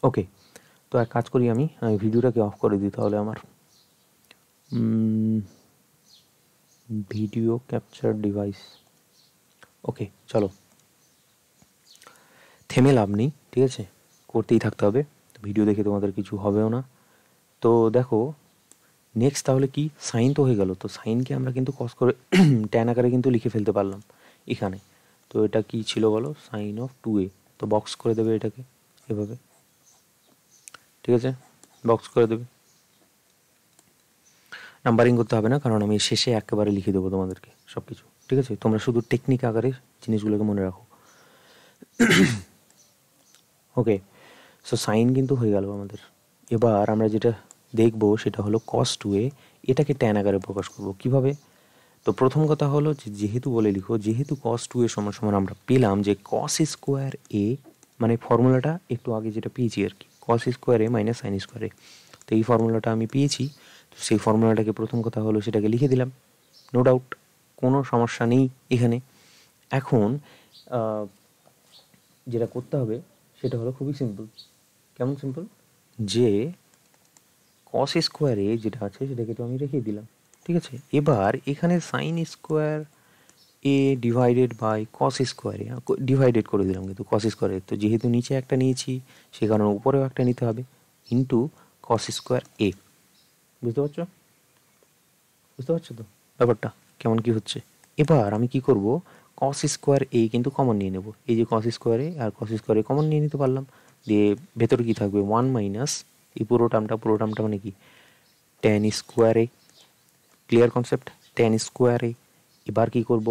ওকে, তো এক কাজ করি, আমি ভিডিওটাকে অফ করে দিই তাহলে। আমার ভিডিও ক্যাপচার ডিভাইস, ওকে চলো, থেমে লাভ নেই, ঠিক আছে, করতেই থাকতে হবে, ভিডিও দেখে তোমাদের কিছু হবেও না। তো দেখো নেক্সট তাহলে কি, সাইন তো হয়ে গেল, তো সাইনকে আমরা কিন্তু কস করে ট্যান আকারে কিন্তু লিখে ফেলতে পারলাম এখানে। তো এটা কি ছিল বলো, সাইন অফ 2a, তো বক্স করে দেবে এটাকে এভাবে, ঠিক আছে, বক্স করে দেবে, নাম্বারিং করতে হবে না, কারণ আমি শেষে একেবারে লিখে দেবো তোমাদেরকে সব কিছু, ঠিক আছে, তোমরা শুধু টেকনিক আকারে জিনিসগুলোকে মনে রাখো। ওকে, সো সাইন কিন্তু হয়ে গেল আমাদের। এবার আমরা যেটা দেখবো সেটা হলো কস 2a, এটাকে ট্যান আকারে প্রকাশ করবো কিভাবে। তো প্রথম কথা হলো যে যেহেতু বলে লিখো, যেহেতু কস 2a সমান সমান আমরা পেলাম যে কস স্কোয়ার এ, মানে ফর্মুলাটা একটু আগে যেটা পেয়েছি আর কি, কস square A minus sine square এ, তো এই ফর্মুলাটা আমি পেয়েছি। তো সেই ফর্মুলাটাকে প্রথম কথা হলো সেটাকে লিখে দিলাম, নো ডাউট, কোনো সমস্যা নেই এখানে। এখন যেটা করতে হবে সেটা হলো খুবই সিম্পল। কেমন সিম্পল, যে কস স্কোয়ারে যেটা আছে সেটাকে তো আমি রেখে দিলাম, ঠিক আছে। এবার এখানে sine square A divided by cos স্কোয়ারে ডিভাইডেড করে দিলাম কিন্তু কস স্কোয়ারে, তো যেহেতু নিচে একটা নিয়েছি সে কারণে উপরেও একটা নিতে হবে, ইন্টু কস স্কোয়ার এ। বুঝতে পারছো? বুঝতে পারছো তো ব্যাপারটা কেমন কি হচ্ছে? এবার আমি কি করব, কস স্কোয়ার এ কিন্তু কমন নিয়ে নেব, এই যে কস স্কোয়ারে আর কস স্কোয়ারে কমন নিয়ে নিতে পারলাম, দিয়ে ভেতরে কি থাকবে 1 মাইনাস এই পুরো টার্মটা মানে কি ট্যান স্কোয়ারে। ক্লিয়ার কনসেপ্ট, ট্যান স্কোয়ারে। এবার কি করব,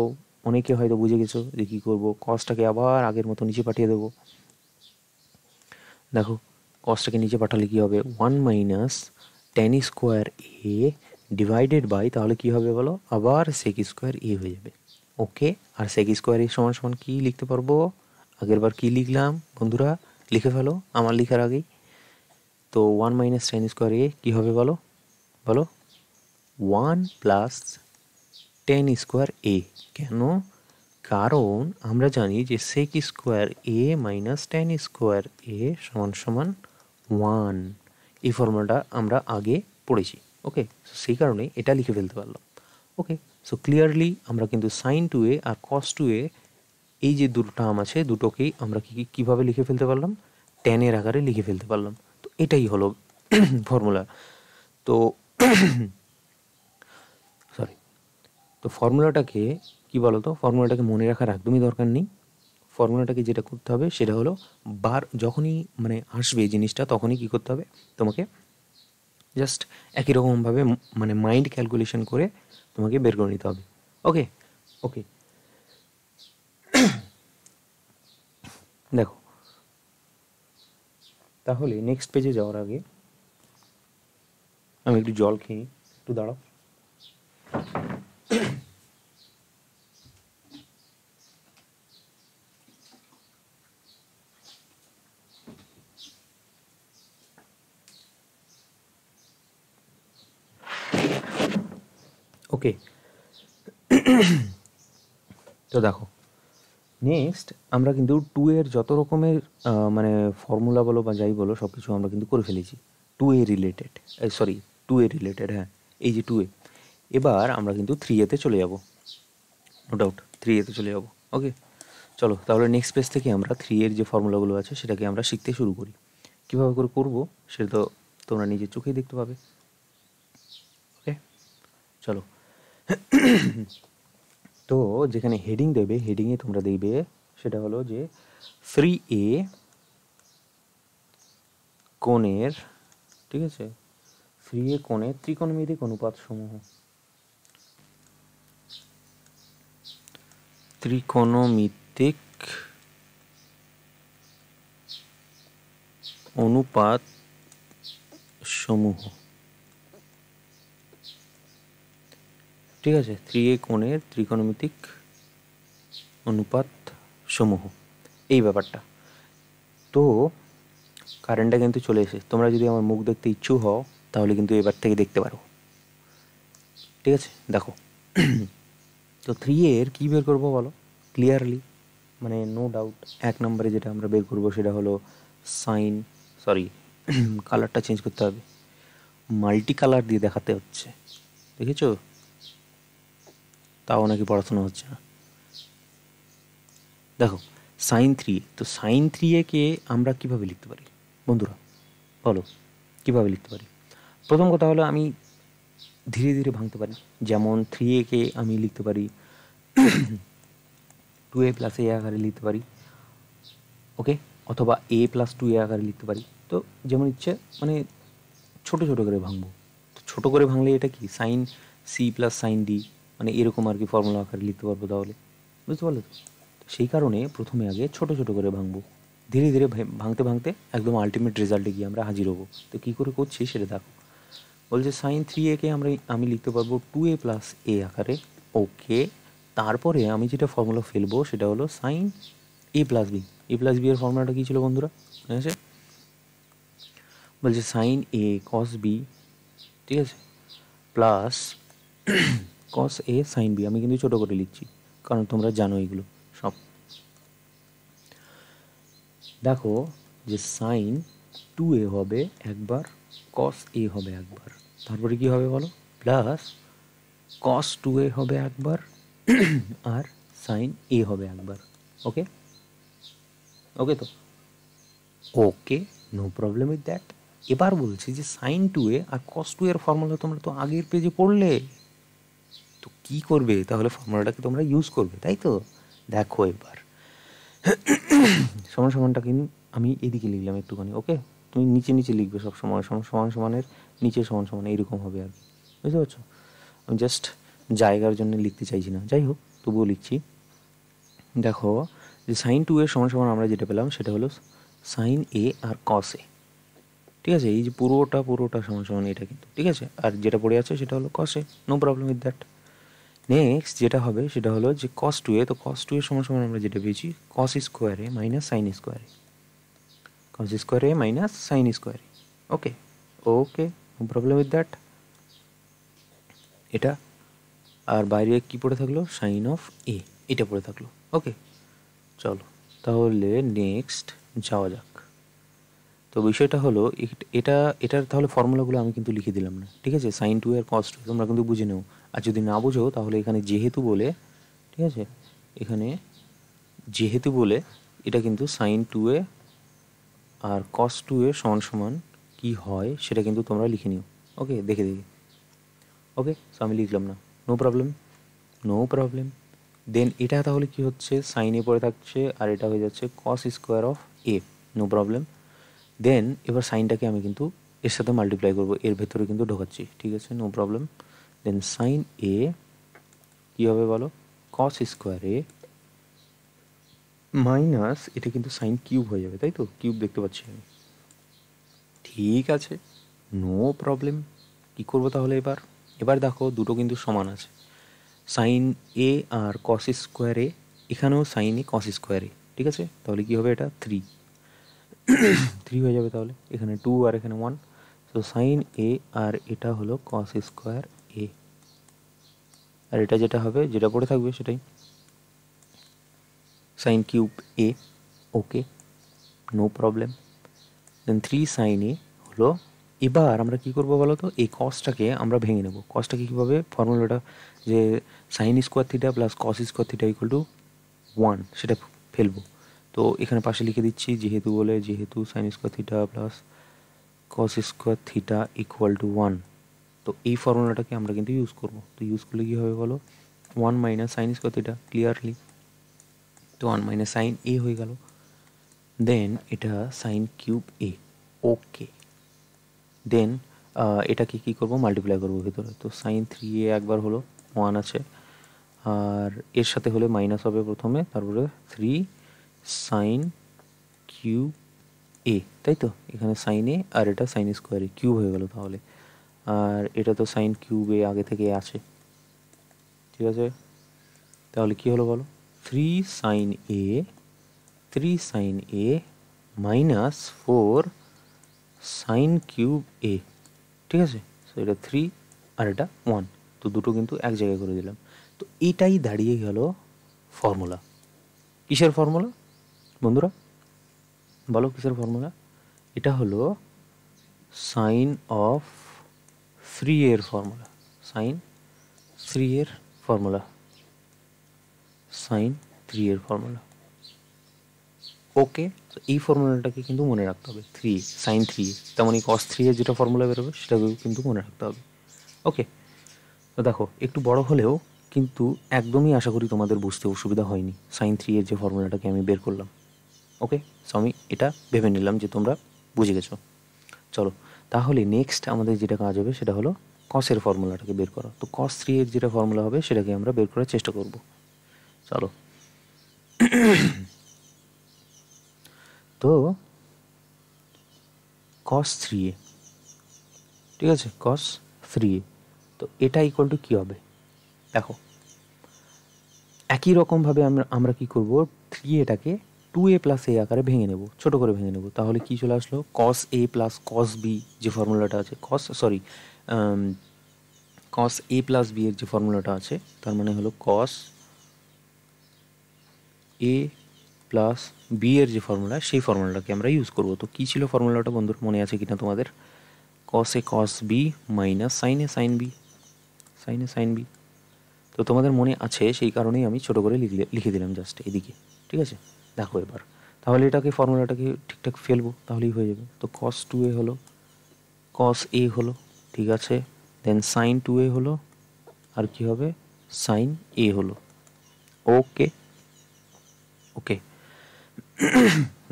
অনেকে হয়তো বুঝে গেছো যে কী করব, কসটাকে আবার আগের মতো নিচে পাঠিয়ে দেবো। দেখো কসটাকে নিচে পাঠালে কী হবে, 1 minus tan square A divided by, তাহলে কী হবে বলো, আবার সেক স্কোয়ার এ হয়ে যাবে। ওকে, আর সেক স্কোয়ার এ সমান সমান কী লিখতে পারবো, আগের বার কী লিখলাম বন্ধুরা, লিখে ফেলো আমার লিখার আগেই। তো 1 মাইনাস ট্যান স্কোয়ার এ কী হবে বলো, বলো 1 প্লাস টেন স্কোয়ার এ। কেন? কারণ আমরা জানি যে sec square A minus tan square এ সমান সমান 1, এই ফর্মুলাটা আমরা আগে পড়েছি। ওকে, সেই কারণে এটা লিখে ফেলতে পারলাম। ওকে, সো ক্লিয়ারলি আমরা কিন্তু সাইন 2a আর কস 2a এই যে দুটো টার্ম আছে দুটোকেই আমরা কীভাবে লিখে ফেলতে পারলাম, ট্যানের আকারে লিখে ফেলতে পারলাম। তো এটাই হলো ফর্মুলা। তো সরি, তো ফর্মুলাটাকে কি বলো তো, ফর্মুলাটাকে মনে রাখার একদমই দরকার নেই। ফর্মুলাটাকে যেটা করতে হবে সেটা হলো যখনই মানে আসবে জিনিসটা তখনই কি করতে হবে তোমাকে, জাস্ট একই রকমভাবে মানে মাইন্ড ক্যালকুলেশন করে তোমাকে বের করে নিতে হবে। ওকে ওকে, দেখো তাহলে নেক্সট পেজে যাওয়ার আগে আমি একটু জল খেয়ে একটু দাঁড়াও। ওকে, তো দেখো নেক্সট আমরা কিন্তু টু এর যত রকমের মানে ফর্মুলা বলো বা যাই বলো সব কিছু আমরা কিন্তু করে ফেলেছি two A related, sorry to A related, হ্যাঁ এই যে টু এ। এবার আমরা কিন্তু থ্রি এতে চলে যাব, নো ডাউট থ্রি এতে চলে যাব। ওকে, চলো তাহলে নেক্সট পেজ থেকে আমরা থ্রি এর যে ফর্মুলাগুলো আছে সেটাকে আমরা শিখতে শুরু করি। কীভাবে করে করবো সেটা তো তোমরা নিজের চোখেই দেখতে পাবে। ওকে, চলো। তো যেখানে হেডিং দেবে, হেডিংয়ে তোমরা দেখবে সেটা হলো যে 3A কোণের, ঠিক আছে, 3A কোণের ত্রিকোণমিতিক অনুপাত সমূহ, ত্রিকোণমিতিক অনুপাত সমূহ, ঠিক আছে, 3A কোণের ত্রিকোণমিতিক অনুপাত সমূহ, এই ব্যাপারটা। তো কারেন্টটা কিন্তু চলে এসে, তোমরা যদি আমার মুখ দেখতে ইচ্ছুক হও তাহলে কিন্তু এবার থেকে দেখতে পারো, ঠিক আছে। দেখো তো থ্রি এর কী বের করবো বলো ক্লিয়ারলি, মানে নো ডাউট। এক নম্বরে যেটা আমরা বের করবো সেটা হলো সাইন, সরি কালারটা চেঞ্জ করতে হবে, মাল্টি কালার দিয়ে দেখাতে হচ্ছে, দেখেছো, তাও নাকি পড়াশোনা হচ্ছে না। দেখো সাইন থ্রি, তো সাইন থ্রি একে আমরা কীভাবে লিখতে পারি বন্ধুরা, বলো কীভাবে লিখতে পারি? প্রথম কথা হলো আমি ধীরে ধীরে ভাঙতে পারি, যেমন থ্রি একে আমি লিখতে পারি টু এ প্লাস এ আকারে লিখতে পারি, ওকে, অথবা এ প্লাস টু এ আকারে লিখতে পারি। তো যেমন ইচ্ছে, মানে ছোটো ছোটো করে ভাঙবো। তো ছোটো করে ভাঙলে এটা কি sine C plus sine D, মানে এরকম আর কি ফর্মুলা আকারে লিখতে পারবো, তাহলে বুঝতে পারলে তো। সেই কারণে প্রথমে আগে ছোটো ছোটো করে ভাঙবো, ধীরে ধীরে ভাঙতে ভাঙতে একদম আলটিমেট রেজাল্টে গিয়ে আমরা হাজির হবো। তো কী করে করছি সেটা দেখো। বলছে সাইন থ্রি একে আমি লিখতে পারবো টু এ প্লাস এ আকারে, ওকে। তারপরে আমি যেটা ফর্মুলা ফেলবো সেটা হলো সাইন এ প্লাস বি। এ প্লাস বি এর ফর্মুলাটা কী ছিল বন্ধুরা, ঠিক আছে? বলছে সাইন এ কস বি, ঠিক আছে, প্লাস কস এ সাইন বি। আমি কিন্তু ছোটো করে লিখছি কারণ তোমরা জানো এগুলো সব। দেখো যে সাইন টু এ হবে একবার, কস এ হবে একবার, তারপরে কি হবে বলো, প্লাস কস টু এ হবে একবার আর সাইন এ হবে একবার। ওকে, ওকে তো, ওকে, নো প্রবলেম উইথ দ্যাট। এবার বলছি যে সাইন টু এ আর কস টু এর ফর্মুলা তোমরা তো আগের পেজে পড়লে, তো কী করবে তাহলে, ফর্মুলাটাকে তোমরা ইউজ করবে, তাই তো। দেখো এবার সমান সমানটা কিন্তু আমি এদিকে লিখলাম একটুখানি, ওকে, তুমি নিচে নিচে লিখবে সব সময়, সমান সমানের নিচে সমান সমান এইরকম হবে আর কি, বুঝতে পারছো। আমি জাস্ট জায়গার জন্য লিখতে চাইছি না, যাই হোক তবুও লিখছি। দেখো যে সাইন টু এর সমান সমান আমরা যেটা পেলাম সেটা হলো সাইন এ আর কস এ, ঠিক আছে। এই যে পুরোটা সমান সমান এটা কিন্তু, ঠিক আছে। আর যেটা পড়ে আছে সেটা হলো cos a, no problem with that. Next যেটা হবে সেটা হলো যে কস টু এ, তো কস টু এর সমান সমান আমরা যেটা পেয়েছি কস স্কোয়ারে মাইনাস সাইন স্কোয়ারে, কস স্কোয়ারে মাইনাস সাইন স্কোয়ারে, ওকে, ওকে, নো প্রবলেম উইথ দ্যাট। এটা আর বাইরে কি পড়ে থাকলো, সাইন অফ এ, এটা পড়ে থাকলো, ওকে। চলো তাহলে নেক্সট যাওয়া যাক। তো বিষয়টা হলো এটার তাহলে ফর্মুলাগুলো আমি কিন্তু লিখে দিলাম না, ঠিক আছে। সাইন টু এর কস টু তোমরা কিন্তু বুঝে নেও, আর যদি না বুঝো তাহলে এখানে যেহেতু বলে, ঠিক আছে, এখানে যেহেতু বলে এটা কিন্তু সাইন টু এ আর কস টু এর সমান সমান কী হয় সেটা কিন্তু তোমরা লিখে নিও, ওকে, দেখে দেখে, ওকে। সো আমি লিখলাম না, নো প্রবলেম, নো প্রবলেম। দেন এটা তাহলে কি হচ্ছে, সাইন এ পড়ে থাকছে আর এটা হয়ে যাচ্ছে cos square of a, no problem. Then এবার সাইনটাকে আমি কিন্তু এর সাথে মাল্টিপ্লাই করবো, এর ভেতরে কিন্তু ঢোকাচ্ছি, ঠিক আছে, নো প্রবলেম। দেন সাইন এ কী হবে বলো, কস স্কোয়ার এ মাইনাস এটা কিন্তু সাইন কিউব হয়ে যাবে, তাই তো, কিউব দেখতে পাচ্ছি আমি, ঠিক আছে, নো প্রবলেম। কী করবো তাহলে এবার, এবার দেখো দুটো কিন্তু সমান আছে, সাইন এ আর কস স্কোয়ার এ, এখানেও সাইন এ কস স্কোয়ার এ, ঠিক আছে? তাহলে কী হবে, এটা 3 হয়ে যাবে। তাহলে এখানে 2 আর এখানে 1, তো সাইন এ আর এটা হলো কস স্কোয়ার এ, আর এটা যেটা হবে, যেটা পড়ে থাকবে সেটাই সাইন কিউব এ। Okay, no problem. দেন 3 সাইন এ হলো, এবার আমরা কী করবো বলো তো, এই কসটাকে আমরা ভেঙে নেব। কসটাকে কীভাবে, ফর্মুলাটা যে sign square theta plus cos square theta equal to 1, সেটা ফেলবো। তো এখানে পাশে লিখে দিচ্ছি, যেহেতু sign square theta plus cos square theta equal to 1, তো এই ফর্মুলাটাকে আমরা কিন্তু ইউজ করব। তো ইউজ করলে কী হবে বলো, 1 minus sine square theta, clearly তো 1 মাইনাস সাইন এ হয়ে গেল। দেন এটা সাইন কিউব এ। ওকে, দেন এটাকে কী করবো, মাল্টিপ্লাই করবো ভিতরে। তো সাইন 3a একবার হলো, 1 আছে, আর এর সাথে হলে মাইনাস হবে প্রথমে, তারপরে 3 সাইন কিউব এ, তাই তো? এখানে সাইন এ আর এটা সাইন স্কোয়ার এ, কিউব হয়ে গেল তাহলে। আর এটা তো সাইন কিউব এ আগে থেকে আছে, ঠিক আছে? তাহলে কী হলো বলো, 3 সাইন এ মাইনাস 4 সাইন কিউব এ, ঠিক আছে? সো এটা 3 আর এটা 1, তো দুটো কিন্তু এক জায়গায় করে দিলাম। তো এটাই দাঁড়িয়ে গেল ফর্মুলা। কিসের ফর্মুলা বন্ধুরা, বলো কিসের ফর্মুলা? এটা হলো সাইন অফ 3 এর ফর্মুলা, সাইন 3 এর ফর্মুলা, সাইন 3 এর ফর্মুলা। ওকে, তো এই ফর্মুলাটাকে কিন্তু মনে রাখতে হবে, সাইন 3, তেমনই কস 3 এর যেটা ফর্মুলা বেরোবে সেটাকেও কিন্তু মনে রাখতে হবে। ওকে, তো দেখো একটু বড় হলেও কিন্তু একদমই আশা করি তোমাদের বুঝতে অসুবিধা হয়নি সাইন 3 এর যে ফর্মুলাটাকে আমি বের করলাম। ওকে, সো আমি এটা ভেবে নিলাম যে তোমরা বুঝে গেছো। চলো তাহলে নেক্সট আমাদের যেটা কাজ হবে সেটা হলো কসের ফর্মুলাটাকে বের করা। তো কস 3 এর যেটা ফর্মুলা হবে সেটাকে আমরা বের করার চেষ্টা করব। চলো, তো কস 3a, ঠিক আছে, কস 3a, তো এটা ইকুয়াল টু কী হবে দেখো, একই রকমভাবে আমরা কী করব, 3aটাকে 2a প্লাস এ আকারে ভেঙে নেব, ছোটো করে ভেঙে নেব। তাহলে কী চলে আসলো, কস এ প্লাস কস বি যে ফর্মুলাটা আছে, কস এ প্লাস বি এর যে ফর্মুলাটা আছে, তার মানে হলো কস এ প্লাস বি এর যে ফর্মুলা, সেই ফর্মুলাটাকে আমরা ইউজ করব। তো কী ছিল ফর্মুলাটা বন্ধুর, মনে আছে কিনা তোমাদের? কস এ কস বি মাইনাস সাইন এ সাইন বি, সাইন এ সাইন বি। তো তোমাদের মনে আছে, সেই কারণেই আমি ছোটো করে লিখে দিলাম জাস্ট এদিকে, ঠিক আছে? দেখো এবার তাহলে এটাকে ফর্মুলাটাকে ঠিকঠাক ফেলবো, তাহলেই হয়ে যাবে। তো কস 2a হলো, কস এ হলো, ঠিক আছে, দেন সাইন 2a হলো, আর কি হবে, সাইন এ হলো। ওকে ওকে,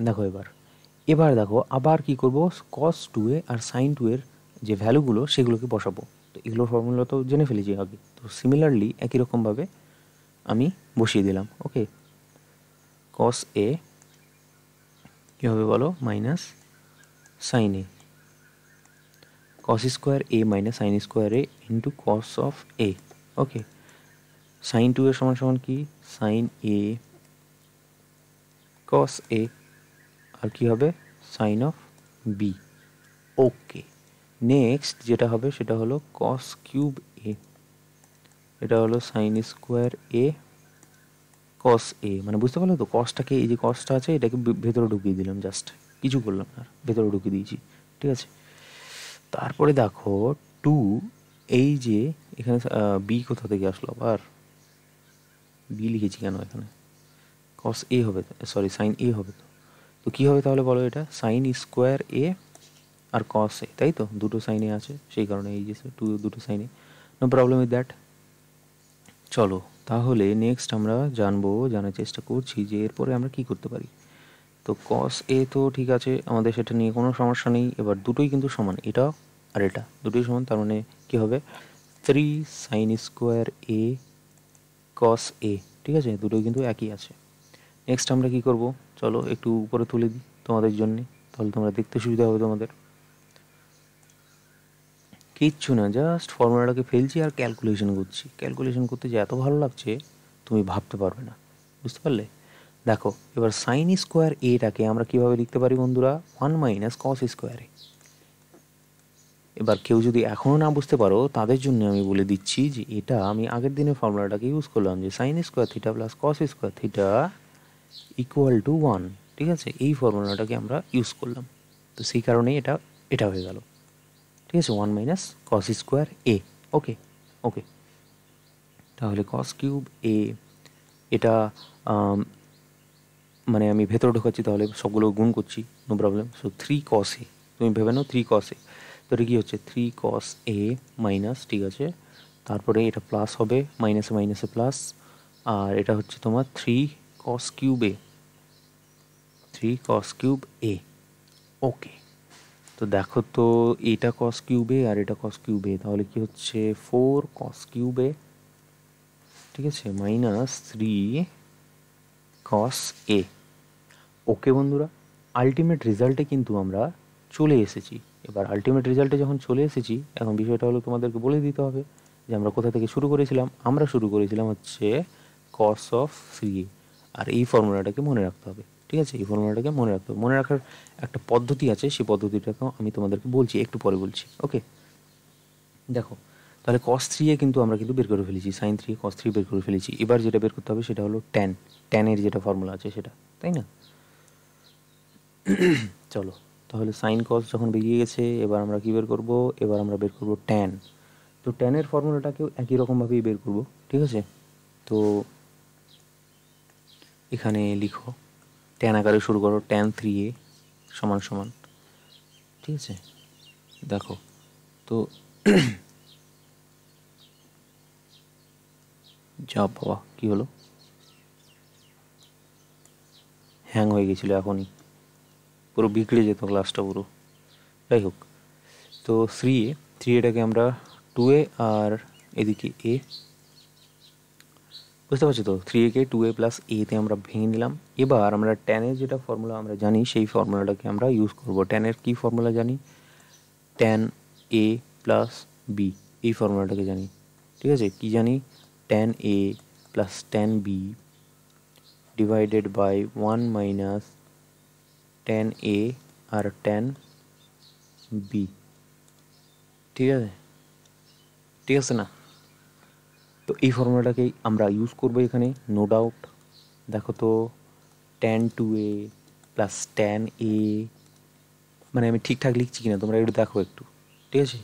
দেখো এবার দেখো আবার কি করব, কস 2a আর সাইন 2 এর যে ভ্যালুগুলো সেগুলোকে বসাবো। তো এগুলোর ফর্মুলা তো জেনে ফেলেছি আগে, তো সিমিলারলি একই রকমভাবে আমি বসিয়ে দিলাম। ওকে, কস এ কী হবে বলো, minus sine A, cos square A minus sine square A into cos of A. Okay, sine 2 এর সমান সমান কি, সাইন এ কস এ, আর কি হবে, sine of B. Okay, next যেটা হবে সেটা হলো কস কিউব এ, এটা হলো সাইন স্কোয়ার এ কস এ, মানে বুঝতে পারলো তো, কসটাকে, এই যে কসটা আছে এটাকে ভেতরে ঢুকিয়ে দিলাম, জাস্ট কিছু করলাম না, ভেতরে ঢুকিয়ে দিয়েছি, ঠিক আছে? তারপরে দেখো 2, এই যে এখানে বি কোথা থেকে আসলো, আবার বি লিখেছি কেন এখানে, কস এ হবে, সরি সাইন এ হবে। তো কী হবে তাহলে বলো, এটা সাইন স্কোয়ার এ আর কস এ, তাই তো, দুটো সাইনে আছে, সেই কারণে এই যে দুটো সাইনে, নো প্রবলেম উইথ দ্যাট। চলো তাহলে নেক্সট আমরা জানার চেষ্টা করছি যে এরপরে আমরা কি করতে পারি। তো কস এ তো ঠিক আছে, আমাদের সেটা নিয়ে কোনো সমস্যা নেই। এবার দুটোই কিন্তু সমান, এটা আর এটা দুটোই সমান, তার মানে কী হবে, 3 সাইন স্কোয়ার এ কস এ, ঠিক আছে, দুটোই কিন্তু একই আছে। নেক্সট আমরা কি করব, চলো একটু উপরে তুলে দিই তোমাদের জন্যে, তাহলে তোমরা দেখতে সুবিধা হবে তোমাদের। কিচ্ছু না, জাস্ট ফর্মুলাটাকে ফেলছি আর ক্যালকুলেশন করছি। ক্যালকুলেশন করতে যে এত ভালো লাগছে তুমি ভাবতে পারবে না, বুঝতে পারলে? দেখো এবার সাইন স্কোয়ার এটাকে আমরা কীভাবে লিখতে পারি বন্ধুরা? 1 - cos স্কোয়ার এ। এবার কেউ যদি এখনও না বুঝতে পারো তাদের জন্য আমি বলে দিচ্ছি যে এটা আমি আগের দিনের ফর্মুলাটাকে ইউজ করলাম, যে sign square theta plus cos square theta equal to 1। ঠিক আছে, এই ফর্মুলাটাকে আমরা ইউজ করলাম, তো সেই কারণেই এটা এটা হয়ে গেল। ঠিক আছে, 1 - cos স্কোয়ার এ। ওকে ওকে, তাহলে cos কিউব এ, এটা মানে আমি ভেতরে ঢোকাচ্ছি, তাহলে সবগুলো গুণ করছি, নো প্রবলেম। সো 3 cos এ, তুমি ভেবে নাও 3 cos এ, তো এটা কী হচ্ছে 3 cos এ মাইনাস, ঠিক আছে, তারপরে এটা প্লাস হবে, মাইনাসে মাইনাসে প্লাস, আর এটা হচ্ছে তোমার 3 cos কিউব এ, 3 cos কিউব এ। ওকে, তো দেখো তো এটা cos কিউব এ আর এটা cos কিউব এ, তাহলে কি হচ্ছে 4 cos কিউব এ, ঠিক আছে, মাইনাস 3 cos এ। ওকে বন্ধুরা, আলটিমেট রেজাল্টে কিন্তু আমরা চলে এসেছি। এবার আলটিমেট রেজাল্টে যখন চলে এসেছি, এখন বিষয়টা হলো তোমাদেরকে বলে দিতে হবে যে আমরা কোথা থেকে শুরু করেছিলাম। আমরা শুরু করেছিলাম হচ্ছে cos অফ 3a, আর এই ফর্মুলাটাকে মনে রাখতে হবে। ঠিক আছে, এই ফর্মুলাটাকে মনে রাখতে হবে। মনে রাখার একটা পদ্ধতি আছে, সেই পদ্ধতিটাকেও আমি তোমাদেরকে বলছি, একটু পরে বলছি। ওকে, দেখো তাহলে cos 3a কিন্তু আমরা কিন্তু বের করে ফেলেছি, sin 3 cos 3 বের করে ফেলেছি। এবার যেটা বের করতে হবে সেটা হলো ট্যানের যেটা ফর্মুলা আছে সেটা, তাই না? চলো, তাহলে সাইন কস যখন বেরিয়ে গেছে, এবার আমরা কী বের করব? এবার আমরা বের করব ট্যান। তো ট্যানের ফর্মুলাটাকেও একই রকমভাবেই বের করব। ঠিক আছে, তো এখানে লিখো, ট্যান আকারে শুরু করো, ট্যান 3a সমান সমান, ঠিক আছে, দেখো তো যা বাবা কী হলো, হ্যাং হয়ে গেছিলো এখনই, পুরো বিগড়ে যেত ক্লাসটা পুরো। যাই হোক, তো 3a আমরা 2a আর এদিকে a, বুঝতে পারছো তো? 3a-কে 2a প্লাস এতে আমরা ভেঙে নিলাম। এবার আমরা ট্যানের যেটা ফর্মুলা আমরা জানি, সেই ফর্মুলাটাকে আমরা ইউজ করব। ট্যানের কী ফর্মুলা জানি? ট্যান এ প্লাস বি, এই ফর্মুলাটাকে জানি। ঠিক আছে, কী জানি? Tan A plus tan B divided by 1 minus tan এ আর ট্যান বি। ঠিক আছে, ঠিক আছে না? তো এই ফর্মুলাটাকেই আমরা ইউজ করবো এখানে, নো ডাউট। দেখো তো, ট্যান 2a প্লাস ট্যান এ, মানে আমি ঠিকঠাক লিখছি কিনা তোমরা একটু দেখো একটু, ঠিক আছে।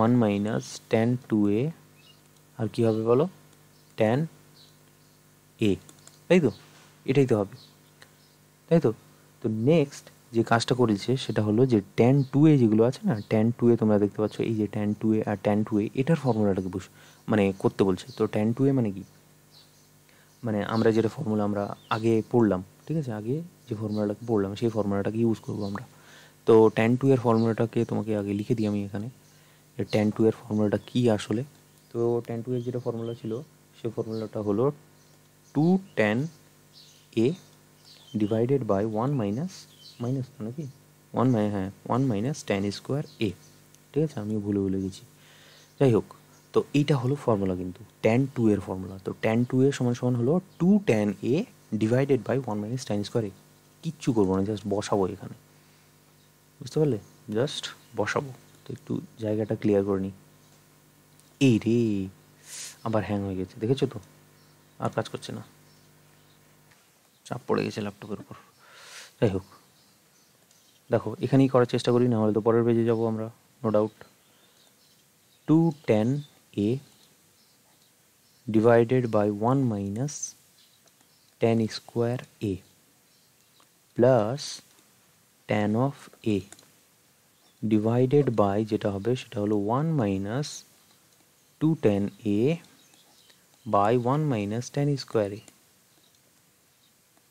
1 মাইনাস ট্যান 2a আর কী হবে বলো? ট্যান এ, তাই তো? এটাই তো হবে, তাই তো? তো নেক্সট যে কাজটা করেছে সেটা হলো যে ট্যান 2a যেগুলো আছে না, ট্যান 2a তোমরা দেখতে পাচ্ছ, এই যে ট্যান 2a আর ট্যান 2a, এটার ফর্মুলাটাকে মানে করতে বলছে। তো ট্যান 2a মানে কি? মানে আমরা যেটা ফর্মুলা আমরা আগে পড়লাম, ঠিক আছে, আগে যে ফর্মুলাটাকে পড়লাম সেই ফর্মুলাটাকে ইউজ করবো আমরা। তো ট্যান 2 এর ফর্মুলাটাকে তোমাকে আগে লিখে দিই আমি এখানে, যে ট্যান 2 এর ফর্মুলাটা কী আসলে। তো ট্যান 2 এর যেটা ফর্মুলা ছিল, সেই ফর্মুলাটা হলো 2 tan A divided by 1 minus, minus তো নাকি 1 হ্যাঁ 1 মাইনাস ট্যান স্কোয়ার এ। ঠিক আছে, আমিও ভুলে গেছি। যাই হোক, তো এইটা হলো ফর্মুলা কিন্তু ট্যান 2 এর ফর্মুলা। তো ট্যান 2a সমান সমান হলো 2 tan A divided by 1 minus tan square a. কিচ্ছু করবো না, জাস্ট বসাবো এখানে, বুঝতে পারলে? জাস্ট বসাবো। তো একটু জায়গাটা ক্লিয়ার করে নিই। এই রে, আবার হ্যাং হয়ে গেছে, দেখেছো তো? আর কাজ করছে না, চাপ পড়ে গেছে ল্যাপটপের উপর। যাই হোক, দেখো এখানেই করার চেষ্টা করি, না হলে তো পরের পেজে যাবো আমরা, no doubt. 2 tan A divided by 1 minus tan square a plus tan of a divided by যেটা হবে সেটা হলো 1 minus 2 tan a by 1 minus tan square a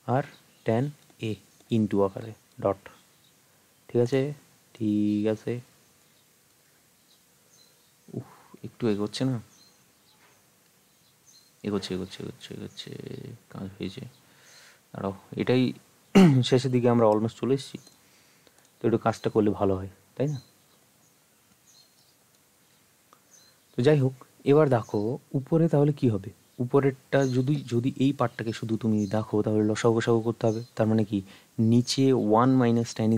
আর tan a ইন্টু আকারে ডট। ঠিক আছে, ঠিক আছে, একটু এগোচ্ছে না, এগোচ্ছে, কাজ হয়েছে। দাঁড়াও, এটাই শেষের দিকে আমরা অলমোস্ট চলে এসেছি, তো একটু কাজটা করলে ভালো হয়, তাই না? তো যাই হোক, এবার দেখো উপরে তাহলে কি হবে। উপরেরটা যদি যদি এই পার্টটাকে শুধু তুমি দেখো তাহলে লসাগু গসাগু করতে হবে। তার মানে কি, নিচে 1 - tan²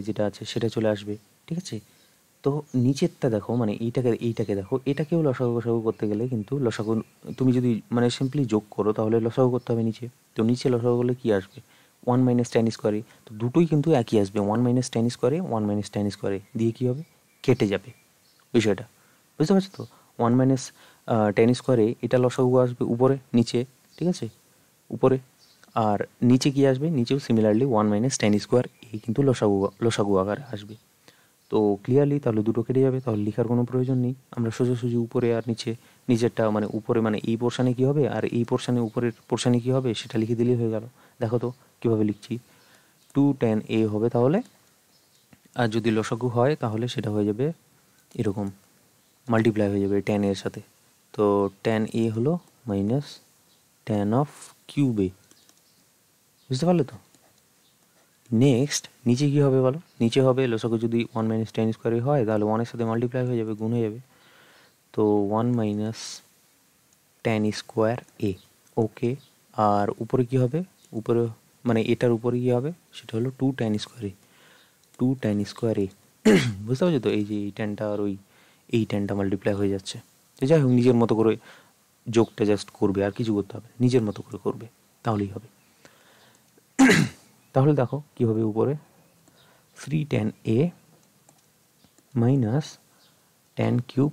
যেটা আছে সেটা চলে আসবে, ঠিক আছে। তো নিচেরটা দেখো, মানে এইটাকে দেখো, এটাকেও লসাগু গসাগু করতে গেলে কিন্তু লসাগু, তুমি যদি মানে সিম্পলি যোগ করো তাহলে লসাগু করতে হবে নিচে। তো নিচে লসাগু করলে কী আসবে, 1 - tan²। তো দুটোই কিন্তু একই আসবে, 1 - tan², 1 - tan² দিয়ে কী হবে, কেটে যাবে বিষয়টা, বুঝতে পারছো তো। 1 - tan² এটা লসাগু আসবে উপরে নিচে, ঠিক আছে, উপরে। আর নিচে কি আসবে, নিচেও সিমিলারলি 1 - tan² এই কিন্তু লসাগু আকারে আসবে। তো ক্লিয়ারলি তাহলে দুটো কেটে যাবে, তাহলে লেখার কোনো প্রয়োজন নেই। আমরা সোজাসুজি উপরে আর নিচে, নিচেরটা মানে উপরে মানে এই পোর্শানে কী হবে আর এই পোর্শানে উপরের পোর্শানে কী হবে সেটা লিখে দিলেই হয়ে গেল। দেখো তো কীভাবে লিখছি, 2 tan হবে তাহলে, আর যদি লসাগু হয় তাহলে সেটা হয়ে যাবে এরকম, মাল্টিপ্লাই হয়ে যাবে tan এর সাথে। তো tan হলো -tan⁻³ বুঝতে পারলে তো। নেক্সট নিচে কী হবে বলো, নিচে হবে লসাগু যদি 1 - tan² হয় তাহলে 1-এর সাথে মাল্টিপ্লাই হয়ে যাবে, গুণ হয়ে যাবে। তো 1 - tan², ওকে। আর উপরে কী হবে, উপরে মানে এটার উপরে কী হবে সেটা হলো 2 tan², 2 tan²। বুঝতে পারছো তো, এই যে এই ট্যানটা আর এই ট্যানটা মাল্টিপ্লাই হয়ে যাচ্ছে। তো যাই হোক, নিজের মতো করে যোগটা জাস্ট করবে, আর কিছু করতে হবে, নিজের মতো করে করবে তাহলেই হবে। তাহলে দেখো কী হবে, উপরে 3 tan - tan³,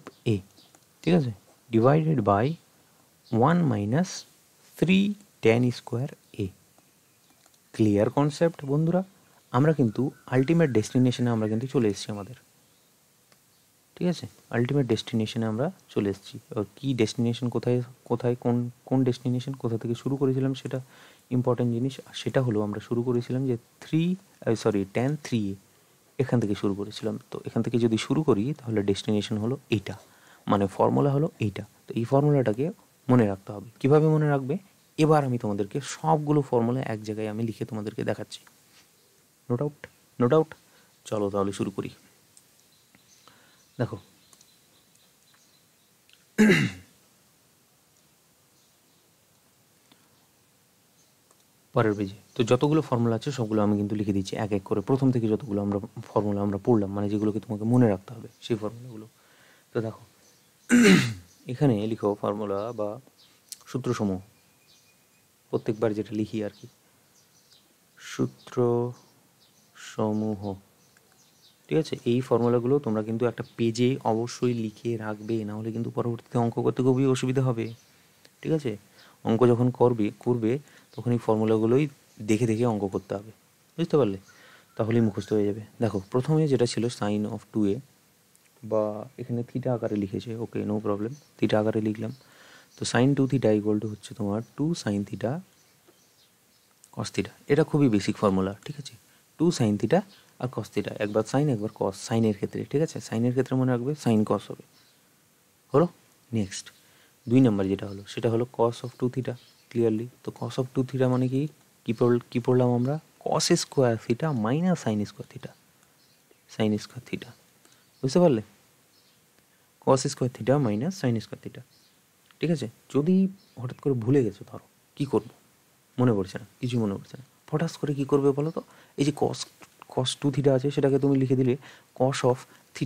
ঠিক আছে, divided by 1 - 3 tan²। Clear concept বন্ধুরা। আমরা কিন্তু আলটিমেট ডেস্টিনেশনে আমরা কিন্তু চলে এসেছি আমাদের, ঠিক আছে, আলটিমেট ডেস্টিনেশনে আমরা চলে এসেছি। এবার কী ডেস্টিনেশন, কোথায় কোথায় কোন কোন ডেস্টিনেশন, কোথা থেকে শুরু করেছিলাম সেটা ইম্পর্ট্যান্ট জিনিস। আর সেটা হলো আমরা শুরু করেছিলাম যে tan3 এখান থেকে শুরু করেছিলাম। তো এখান থেকে যদি শুরু করি তাহলে ডেস্টিনেশন হলো এইটা, মানে ফর্মুলা হলো এইটা। তো এই ফর্মুলাটাকে মনে রাখতে হবে। কিভাবে মনে রাখবে, এবার আমি তোমাদেরকে সবগুলো ফর্মুলা এক জায়গায় আমি লিখে তোমাদেরকে দেখাচ্ছি। No doubt, no doubt. চলো তাহলে শুরু করি। দেখো, পরের পেজে তো যতগুলো ফর্মুলা আছে সবগুলো আমি কিন্তু লিখে দিচ্ছি এক এক করে, প্রথম থেকে যতগুলো ফর্মুলা আমরা পড়লাম, মানে যেগুলোকে তোমাকে মনে রাখতে হবে সেই ফর্মুলাগুলো। তো দেখো, এখানে লিখো ফর্মুলা বা সূত্রসমূহ, প্রত্যেকবার যেটা লিখি আর কি, সূত্রসমূহ, ঠিক আছে। এই ফর্মুলাগুলো তোমরা কিন্তু একটা পেজে অবশ্যই লিখে রাখবে, না হলে কিন্তু পরবর্তীতে অঙ্ক করতে খুবই অসুবিধা হবে, ঠিক আছে। অঙ্ক যখন করবে তখন এই ফর্মুলাগুলোই দেখে দেখে অঙ্ক করতে হবে, বুঝতে পারলে, তাহলেই মুখস্থ হয়ে যাবে। দেখো, প্রথমে যেটা ছিল sin(2a), বা এখানে থিটা আকারে লিখেছে, ওকে নো প্রবলেম, থিটা আকারে লিখলাম। তো sin2θ হচ্ছে তোমার 2sin θ cos θ। এটা খুবই বেসিক ফর্মুলা, ঠিক আছে। 2sin θ আর cos θ, একবার সাইন একবার কস, সাইনের ক্ষেত্রে, ঠিক আছে, সাইনের ক্ষেত্রে মনে রাখবে সাইন কস হবে, হলো। নেক্সট 2 নম্বর যেটা হলো সেটা হলো cos(2θ), ক্লিয়ারলি। তো cos(2θ) মানে কি, কী পড়লাম আমরা, cos² θ মাইনাস sin² θ, sin² θ, বুঝতে পারলে, cos² θ মাইনাস sin² θ, ঠিক আছে। যদি হঠাৎ করে ভুলে গেছো, ধরো কী করবো, মনে পড়ছে না, কিছুই মনে পড়ছে না, হঠাৎ করে কী করবে বলো তো, এই যে cos2θ আছে সেটাকে তুমি লিখে দিলে cos(θ + θ),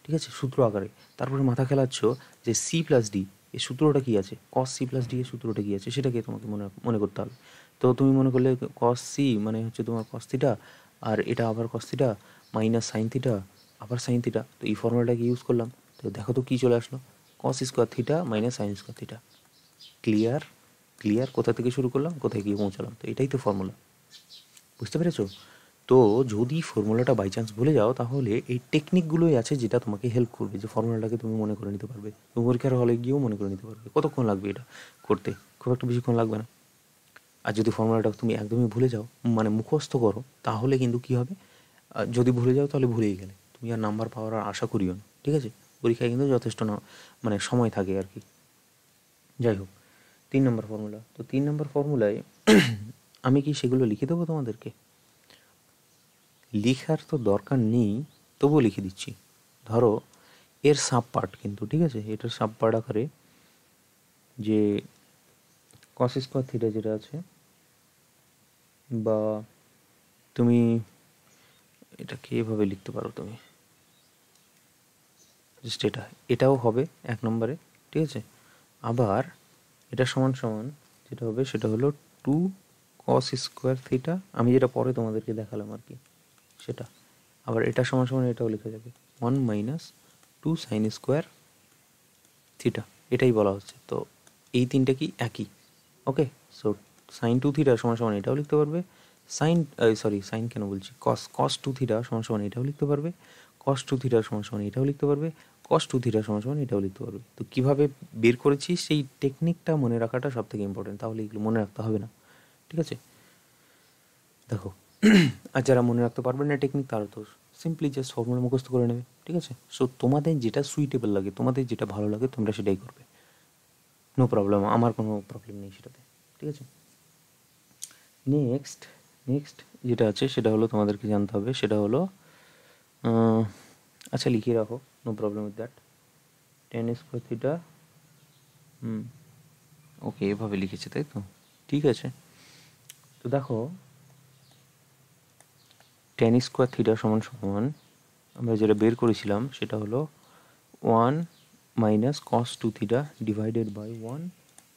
ঠিক আছে, সূত্র আকারে। তারপরে মাথা খেলাচ্ছ যে c+d, এই সূত্রটা কী আছে, cos c+d এর সূত্রটা কী আছে সেটাকে তোমাকে মনে করতে হবে। তো তুমি মনে করলে cos c মানে হচ্ছে তোমার cos θ, আর এটা আবার cos θ মাইনাস sin θ আবার sin θ। তো এই ফর্মুলাটাকে ইউজ করলাম, তো দেখো তো কী চলে আসলো, cos² θ minus sin² θ। Clear, clear. কোথা থেকে শুরু করলাম, কোথায় গিয়ে পৌঁছালাম, তো এটাই তো ফর্মুলা, বুঝতে পেরেছো। তো যদি ফর্মুলাটা বাই চান্স ভুলে যাও তাহলে এই টেকনিকগুলোই আছে যেটা তোমাকে হেল্প করবে, যে ফর্মুলাটাকে তুমি মনে করে নিতে পারবে, তুমি পরীক্ষার হলে গিয়েও মনে করে নিতে পারবে। কতক্ষণ লাগবে এটা করতে, খুব একটা বেশিক্ষণ লাগবে না। আর যদি ফর্মুলাটা তুমি একদমই ভুলে যাও, মানে মুখস্থ করো, তাহলে কিন্তু কী হবে, যদি ভুলে যাও তাহলে ভুলেই গেলে, তুমি আর নাম্বার পাওয়ার আর আশা করিও না, ঠিক আছে। পরীক্ষায় কিন্তু যথেষ্ট না মানে সময় থাকে আর কি। যাই হোক, 3 নম্বর ফর্মুলা। তো 3 নম্বর ফর্মুলায় আমি কি সেগুলো লিখে দেবো তোমাদেরকে, লেখার তো দরকার নেই, তবুও লিখে দিচ্ছি। ধরো এর সাব পার্ট কিন্তু, ঠিক আছে, এটার সাব পার্ট আকারে যে কস স্কোয়ার থিটা যেটা আছে, বা তুমি এটাকে এভাবে লিখতে পারো তুমি, জাস্ট এটাও হবে 1 নম্বরে, ঠিক আছে। আবার এটা সমান সমান যেটা হবে সেটা হলো 2 কস স্কোয়ার থিটা, আমি যেটা পরে তোমাদেরকে দেখালাম আর কি সেটা। আবার এটা সমান সমান এটাও লেখা যাবে 1 মাইনাস 2 সাইন স্কোয়ার থিটা, এটাই বলা হচ্ছে। তো এই তিনটা কি একই, ওকে। সো সাইন 2 থিটা সমান সমান এটাও লিখতে পারবে, সাইন কেন বলছি, কস 2 থিটা সমান সমান এটাও লিখতে পারবে, কস 2 থিটা সমান সমান এটাও লিখতে পারবে, কস 2 থিটা সমান সমান এটাও লিখতে পারবে। তো কীভাবে বের করেছি সেই টেকনিকটা মনে রাখাটা সব থেকে ইম্পর্টেন্ট, তাহলে এগুলো মনে রাখতে হবে না, ঠিক আছে। দেখো আর যারা মনে রাখতে পারবে না টেকনিক, তারা তো সিম্পলি জাস্ট ফর্মুলা মুখস্থ করে নেবে, ঠিক আছে। সো তোমাদের যেটা সুইটেবল লাগে, তোমাদের যেটা ভালো লাগে, তোমরা সেটাই করবে, নো প্রবলেম, আমার কোনো প্রবলেম নেই সেটাতে, ঠিক আছে। নেক্সট যেটা আছে সেটা হলো তোমাদেরকে জানতে হবে, সেটা হলো আচ্ছা লিখিয়ে রাখো, no problem with that, tan square theta, okay এভাবে লিখেছে তাই তো, ঠিক আছে। তো দেখো টেন স্কোয়ার থিটা সমান সমান আমরা যেটা বের করেছিলাম সেটা হলো 1 minus cos 2 theta divided by 1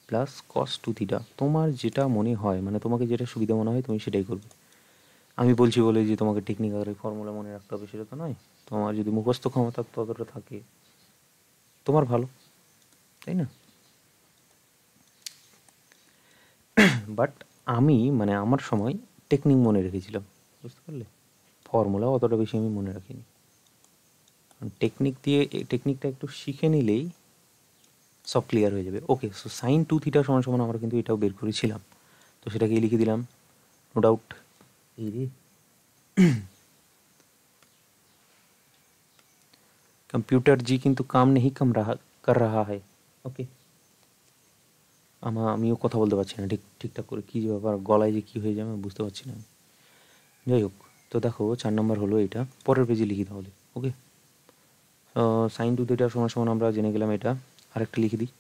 plus cos 2 theta. তোমার যেটা মনে হয়, মানে তোমাকে যেটা সুবিধা মনে হয় তুমি সেটাই করবে। আমি বলছি বলে যে তোমাকে টেকনিক্যাল ফর্মুলা মনে রাখতে হবে সেটা তো নয়। তোমার যদি মুখস্থ ক্ষমতা ততটা থাকে তোমার ভালো, তাই না? বাট আমি মানে আমার সময় টেকনিক মনে রেখেছিলাম, বুঝতে পারলে? ফর্মুলা অতটা বেশি আমি মনে রাখিনি। টেকনিকটা একটু শিখে নিলেই সব ক্লিয়ার হয়ে যাবে। ওকে, সো সাইন 2 থিটা সমান সমান আমরা কিন্তু এটাও বের করেছিলাম, তো সেটাকে লিখে দিলাম, নো ডাউট। এই রে कंप्यूटर जी কিন্তু কাম নেই কর রাহা হ্যায়, ওকে। আমিও কথা বলতে পারছি না ঠিকঠাক করে, কী যে ব্যাপার, গলায় যে কী হয়ে যাবে আমি বুঝতে পারছি না। যাই হোক, তো দেখো 4 নম্বর হলো এটা, পরের পেজে লিখি তাহলে, ওকে। সাইন 2 থিটা সমান সমান আমরা জেনে গেলাম এটা, আরেকটা লিখে দিই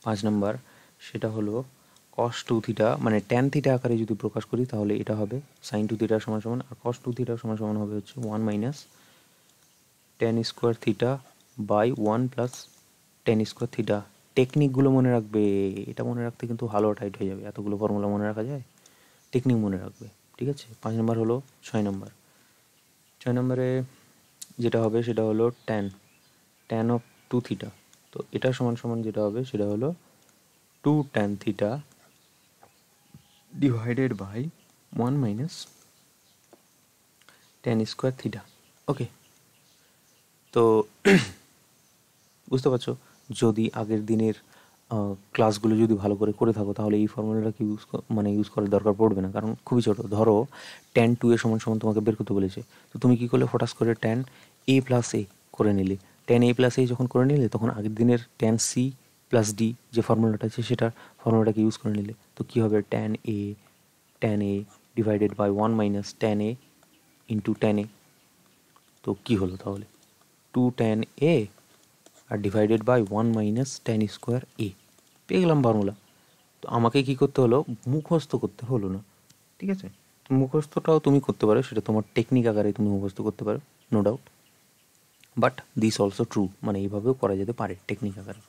5 নম্বর, সেটা হলো কস 2 থিটা, মানে ট্যান থিটা আকারে যদি প্রকাশ করি তাহলে এটা হবে সাইন 2 থিটা সমান সমান, আর কস 2 থিটা সমান সমান হবে হচ্ছে 1 minus tan square theta by 1 plus tan square theta. টেকনিকগুলো মনে রাখবে, এটা মনে রাখতে কিন্তু ভালো টাইট হয়ে যাবে, এতগুলো ফর্মুলা মনে রাখা যায়? টেকনিক মনে রাখবে, ঠিক আছে। 5 নম্বর হলো 6 নম্বরে যেটা হবে সেটা হলো ট্যান অফ 2 থিটা। তো এটা সমান সমান যেটা হবে সেটা হলো 2 tan theta divided by 1 minus tan square theta, okay. তো বুঝতে পারছো, যদি আগের দিনের ক্লাসগুলো যদি ভালো করে করে থাকো তাহলে এই ফর্মুলাটাকে ইউজ করার দরকার পড়বে না, কারণ খুবই ছোটো। ধরো ট্যান 2 এর সমান সমান তোমাকে বের করতে বলেছে, তো তুমি কী করলে, ফটাস করে ট্যান এ প্লাস এ করে নিলে। ট্যান এ প্লাস এ যখন করে নিলে তখন আগের দিনের ট্যান সি প্লাস ডি যে ফর্মুলাটা আছে সেটা ফর্মুলাটাকে ইউজ করে নিলে, তো কী হবে, tan A divided by 1 minus tan a into tan a. তো কী হলো তাহলে, 2 ট্যান এ আর divided by 1 minus tan square a, পেয়ে গেলাম ফর্মুলা। তো আমাকে কী করতে হলো, মুখস্থ করতে হলো না, ঠিক আছে। মুখস্থটাও তুমি করতে পারো, সেটা তোমার টেকনিক আকারে তুমি মুখস্থ করতে পারো, no doubt. But this also true, মানে এইভাবেও করা যেতে পারে টেকনিক আকারে,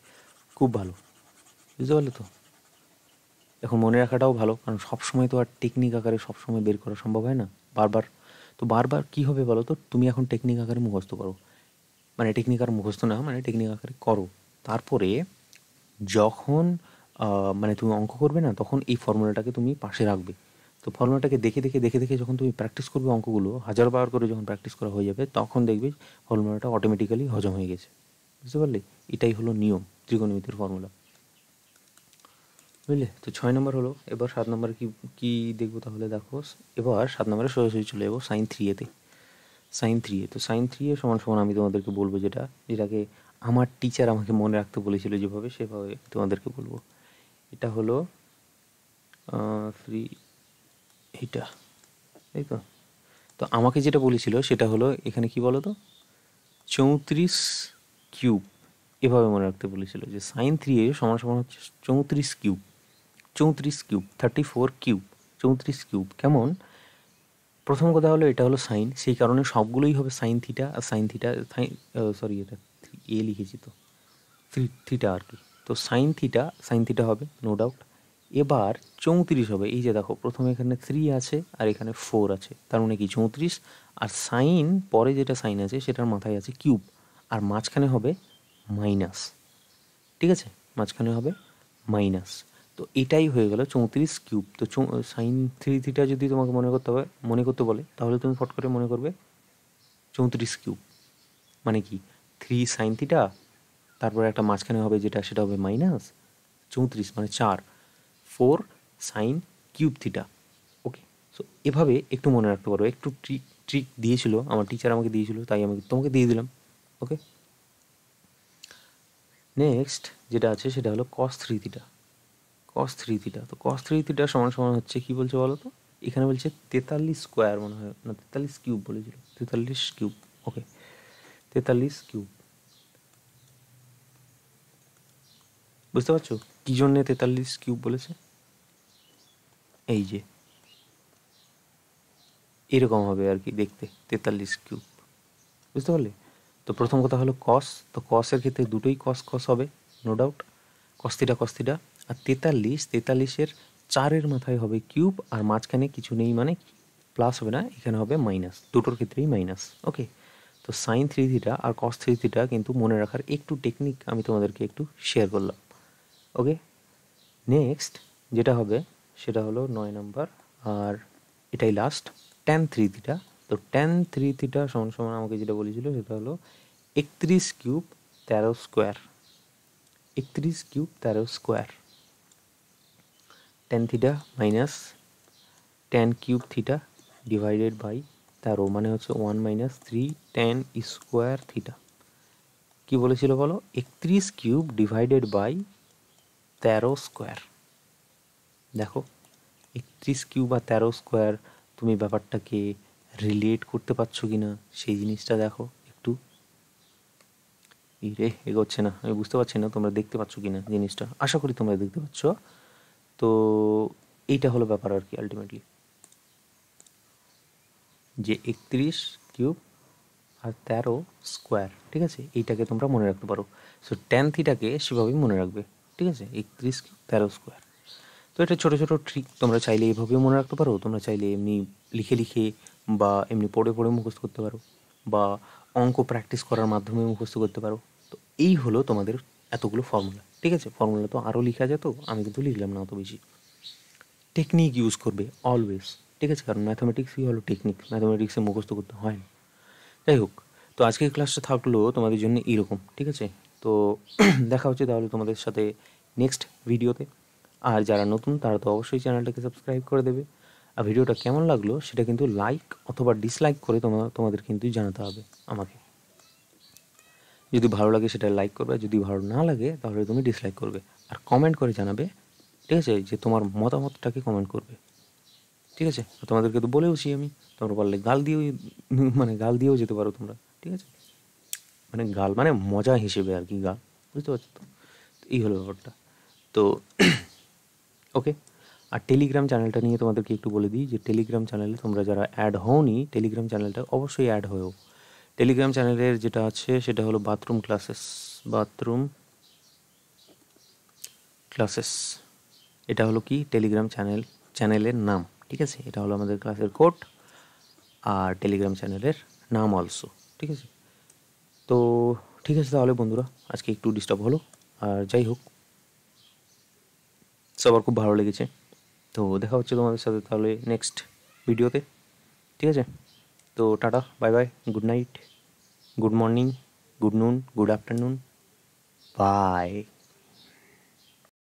খুব ভালো, বুঝতে পারলে তো? এখন মনে রাখাটাও ভালো, কারণ সবসময় তো আর টেকনিক আকারে সবসময় বের করা সম্ভব হয় না বারবার। তো বারবার কী হবে বলো তো, তুমি এখন টেকনিক আকারে মুখস্থ করো, মানে টেকনিক আর মুখস্থ না, মানে টেকনিক আকারে করো। তারপরে যখন মানে তুমি অঙ্ক করবে না, তখন এই ফর্মুলাটাকে তুমি পাশে রাখবে। তো ফর্মুলাটাকে দেখে যখন তুমি প্র্যাকটিস করবে, অঙ্কগুলো 1000 বার করে যখন প্র্যাকটিস করা হয়ে যাবে, তখন দেখবে ফর্মুলাটা অটোমেটিক্যালি হজম হয়ে গেছে, বুঝতে পারলে? এটাই হলো নিয়ম ত্রিকোণমিতির ফর্মুলা, বুঝলে? তো 6 নম্বর হলো। এবার 7 নম্বরে কী দেখবো তাহলে, দেখো এবার 7 নম্বরে সোজাসুজি চলে যাবো সাইন 3 এ। তো সাইন 3 সমান সমান আমি তোমাদেরকে বলবো যেটাকে আমার টিচার আমাকে মনে রাখতে বলেছিল যেভাবে, সেভাবে তোমাদেরকে বলবো। এটা হলো এইটা, তাই তো? তো আমাকে যেটা বলেছিল সেটা হলো, এখানে কি বলো তো, 34 কিউব, এভাবে মনে রাখতে বলেছিল যে সাইন 3a সমান সমান হচ্ছে 34 কিউব। 34 cube, 34 cube, 34 cube. কেমন? প্রথম কথা হলো এটা হলো সাইন, সেই কারণে সবগুলোই হবে সাইন থিটা, আর সাইন থিটা সরি এটা এ লিখেছি তো, থিটা আর কি। তো সাইন থিটা হবে নো ডাউট। এবার 34 হবে, এই যে দেখো প্রথমে এখানে 3 আছে আর এখানে 4 আছে, তার মানে কি 34। আর সাইন পরে যেটা সাইন আছে সেটার মাথায় আছে কিউব, আর মাঝখানে হবে মাইনাস, ঠিক আছে, মাঝখানে হবে মাইনাস। তো এটাই হয়ে গেল 34 কিউব। তো সাইন 3 থিটা যদি তোমাকে মনে করতে বলে তাহলে তুমি ফট করে মনে করবে 34 কিউব মানে কি 3 সাইন থিটা, তারপরে একটা মাঝখানে হবে যেটা, সেটা হবে মাইনাস 34 মানে 4, 4 সাইন কিউব থিটা। ওকে, সো এভাবে একটু মনে রাখতে পারো। একটু ট্রিক দিয়েছিল আমার টিচার, আমাকে দিয়েছিল, তাই আমি তোমাকে দিয়ে দিলাম। ওকে, নেক্সট যেটা আছে সেটা হলো cos 3 থিটা। cos 3 থিটা, তো cos 3 থিটা সমান সমান হচ্ছে কি বলছে বলো তো? এখানে বলছে 43 স্কোয়ার মনে হয়, না 43 কিউব বলেছিল, 43 কিউব। ওকে, 43 কিউব। বুঝতে পারছো কি জন্যে 43 কিউব বলেছে? এই যে এরকম হবে আর কি দেখতে, 43 কিউব। বুঝতে পারলে? তো প্রথম কথা হলো কস, তো কসের ক্ষেত্রে দুটোই কস হবে নো ডাউট, কস থিটা। আর 43-এর 4-এর মাথায় হবে কিউব, আর মাঝখানে কিছু নেই মানে প্লাস হবে না, এখানে হবে মাইনাস, দুটোর ক্ষেত্রেই মাইনাস। ওকে, তো সাইন 3 থিটা আর কস 3 থিটা কিন্তু মনে রাখার একটু টেকনিক আমি তোমাদেরকে একটু শেয়ার করলাম। ওকে, নেক্সট যেটা হবে সেটা হলো 9 নাম্বার, আর এটাই লাস্ট, ট্যান 3 থিটা। তো ট্যান 3 থিটা সমান সমান আমাকে যেটা বলেছিল সেটা হলো 31 cube 13 square. 31 cube 13 square. Tan theta minus tan cube theta divided by 13 মানে হচ্ছে 1 মাইনাস 3 ট্যান স্কোয়ার থিটা। কী বলেছিল বলো? 31 কিউব ডিভাইডেড বাই 13 স্কোয়ার। দেখো 31 কিউব আর 13 স্কোয়ার, তুমি ব্যাপারটাকে রিলেট করতে পারছো কি না সেই জিনিসটা দেখো একটু। রে এগোচ্ছে না, আমি বুঝতে পারছি না তোমরা দেখতে পাচ্ছ কি না জিনিসটা, আশা করি তোমরা দেখতে পাচ্ছ। তো এইটা হলো ব্যাপার আর কি আলটিমেটলি, যে 31 কিউব আর 13 স্কোয়ার, ঠিক আছে, এইটাকে তোমরা মনে রাখতে পারো। সো ট্যান থিটাকে সেভাবেই মনে রাখবে, ঠিক আছে, 31 কিউব 13 স্কোয়ার। তো এটা ছোটো ছোটো ট্রিক, তোমরা চাইলে এইভাবেও মনে রাখতে পারো, তোমরা চাইলে এমনি লিখে লিখে বা এমনি পড়ে পড়ে মুখস্থ করতে পারো, বা অঙ্ক প্র্যাকটিস করার মাধ্যমে মুখস্থ করতে পারো। তো এই হলো তোমাদের এতগুলো ফর্মুলা, ঠিক আছে। ফর্মুলা তো আরও লেখা যেত, আমি কিন্তু লিখলাম না অত বেশি। টেকনিক ইউজ করবে অলওয়েজ, ঠিক আছে, কারণ ম্যাথামেটিক্সই হলো টেকনিক, ম্যাথামেটিক্সে মুখস্থ করতে হয় না। যাই হোক, তো আজকের ক্লাসটা থাকলো তোমাদের জন্য এইরকম, ঠিক আছে। তো দেখা হচ্ছে তাহলে তোমাদের সাথে নেক্সট ভিডিওতে। আর যারা নতুন তারা তো অবশ্যই চ্যানেলটাকে সাবস্ক্রাইব করে দেবে। আর ভিডিওটা কেমন লাগলো সেটা কিন্তু লাইক অথবা ডিসলাইক করে তোমাদের কিন্তু জানাতে হবে আমাকে। যদি ভালো লাগে সেটা লাইক করবে, যদি ভালো না লাগে তাহলে তুমি ডিসলাইক করবে। আর কমেন্ট করে জানাবে, ঠিক আছে, যে তোমার মতামতটাকে কমেন্ট করবে, ঠিক আছে। তোমাদেরকে তো বলেওছি আমি, তোমরা পারলে গাল দিয়েও মানে গাল দিয়েও যেতে পারো তোমরা, ঠিক আছে, মানে গাল মানে মজা হিসেবে আর কি, গাল, বুঝতে পারছো তো? এই হলো ব্যাপারটা। তো ওকে, আর টেলিগ্রাম চ্যানেলটা নিয়ে তোমাদেরকে একটু বলে দিই, যে টেলিগ্রাম চ্যানেলে তোমরা যারা অ্যাড হওনি, টেলিগ্রাম চ্যানেলটা অবশ্যই অ্যাড হয়েও। টেলিগ্রাম চ্যানেলের যেটা আছে সেটা হলো বাথরুম ক্লাসেস। এটা হলো কি টেলিগ্রাম চ্যানেলের নাম, ঠিক আছে, এটা হলো আমাদের ক্লাসের কোড আর টেলিগ্রাম চ্যানেলের নাম অলসো, ঠিক আছে। তো ঠিক আছে তাহলে বন্ধুরা, আজকে একটু ডিস্টার্ব হলো, আর যাই হোক সবার খুব ভালো লেগেছে। তো দেখা হচ্ছে তোমাদের সাথে তাহলে নেক্সট ভিডিওতে, ঠিক আছে। তো টাটা, bye bye, good night, good morning, good noon, good afternoon, by.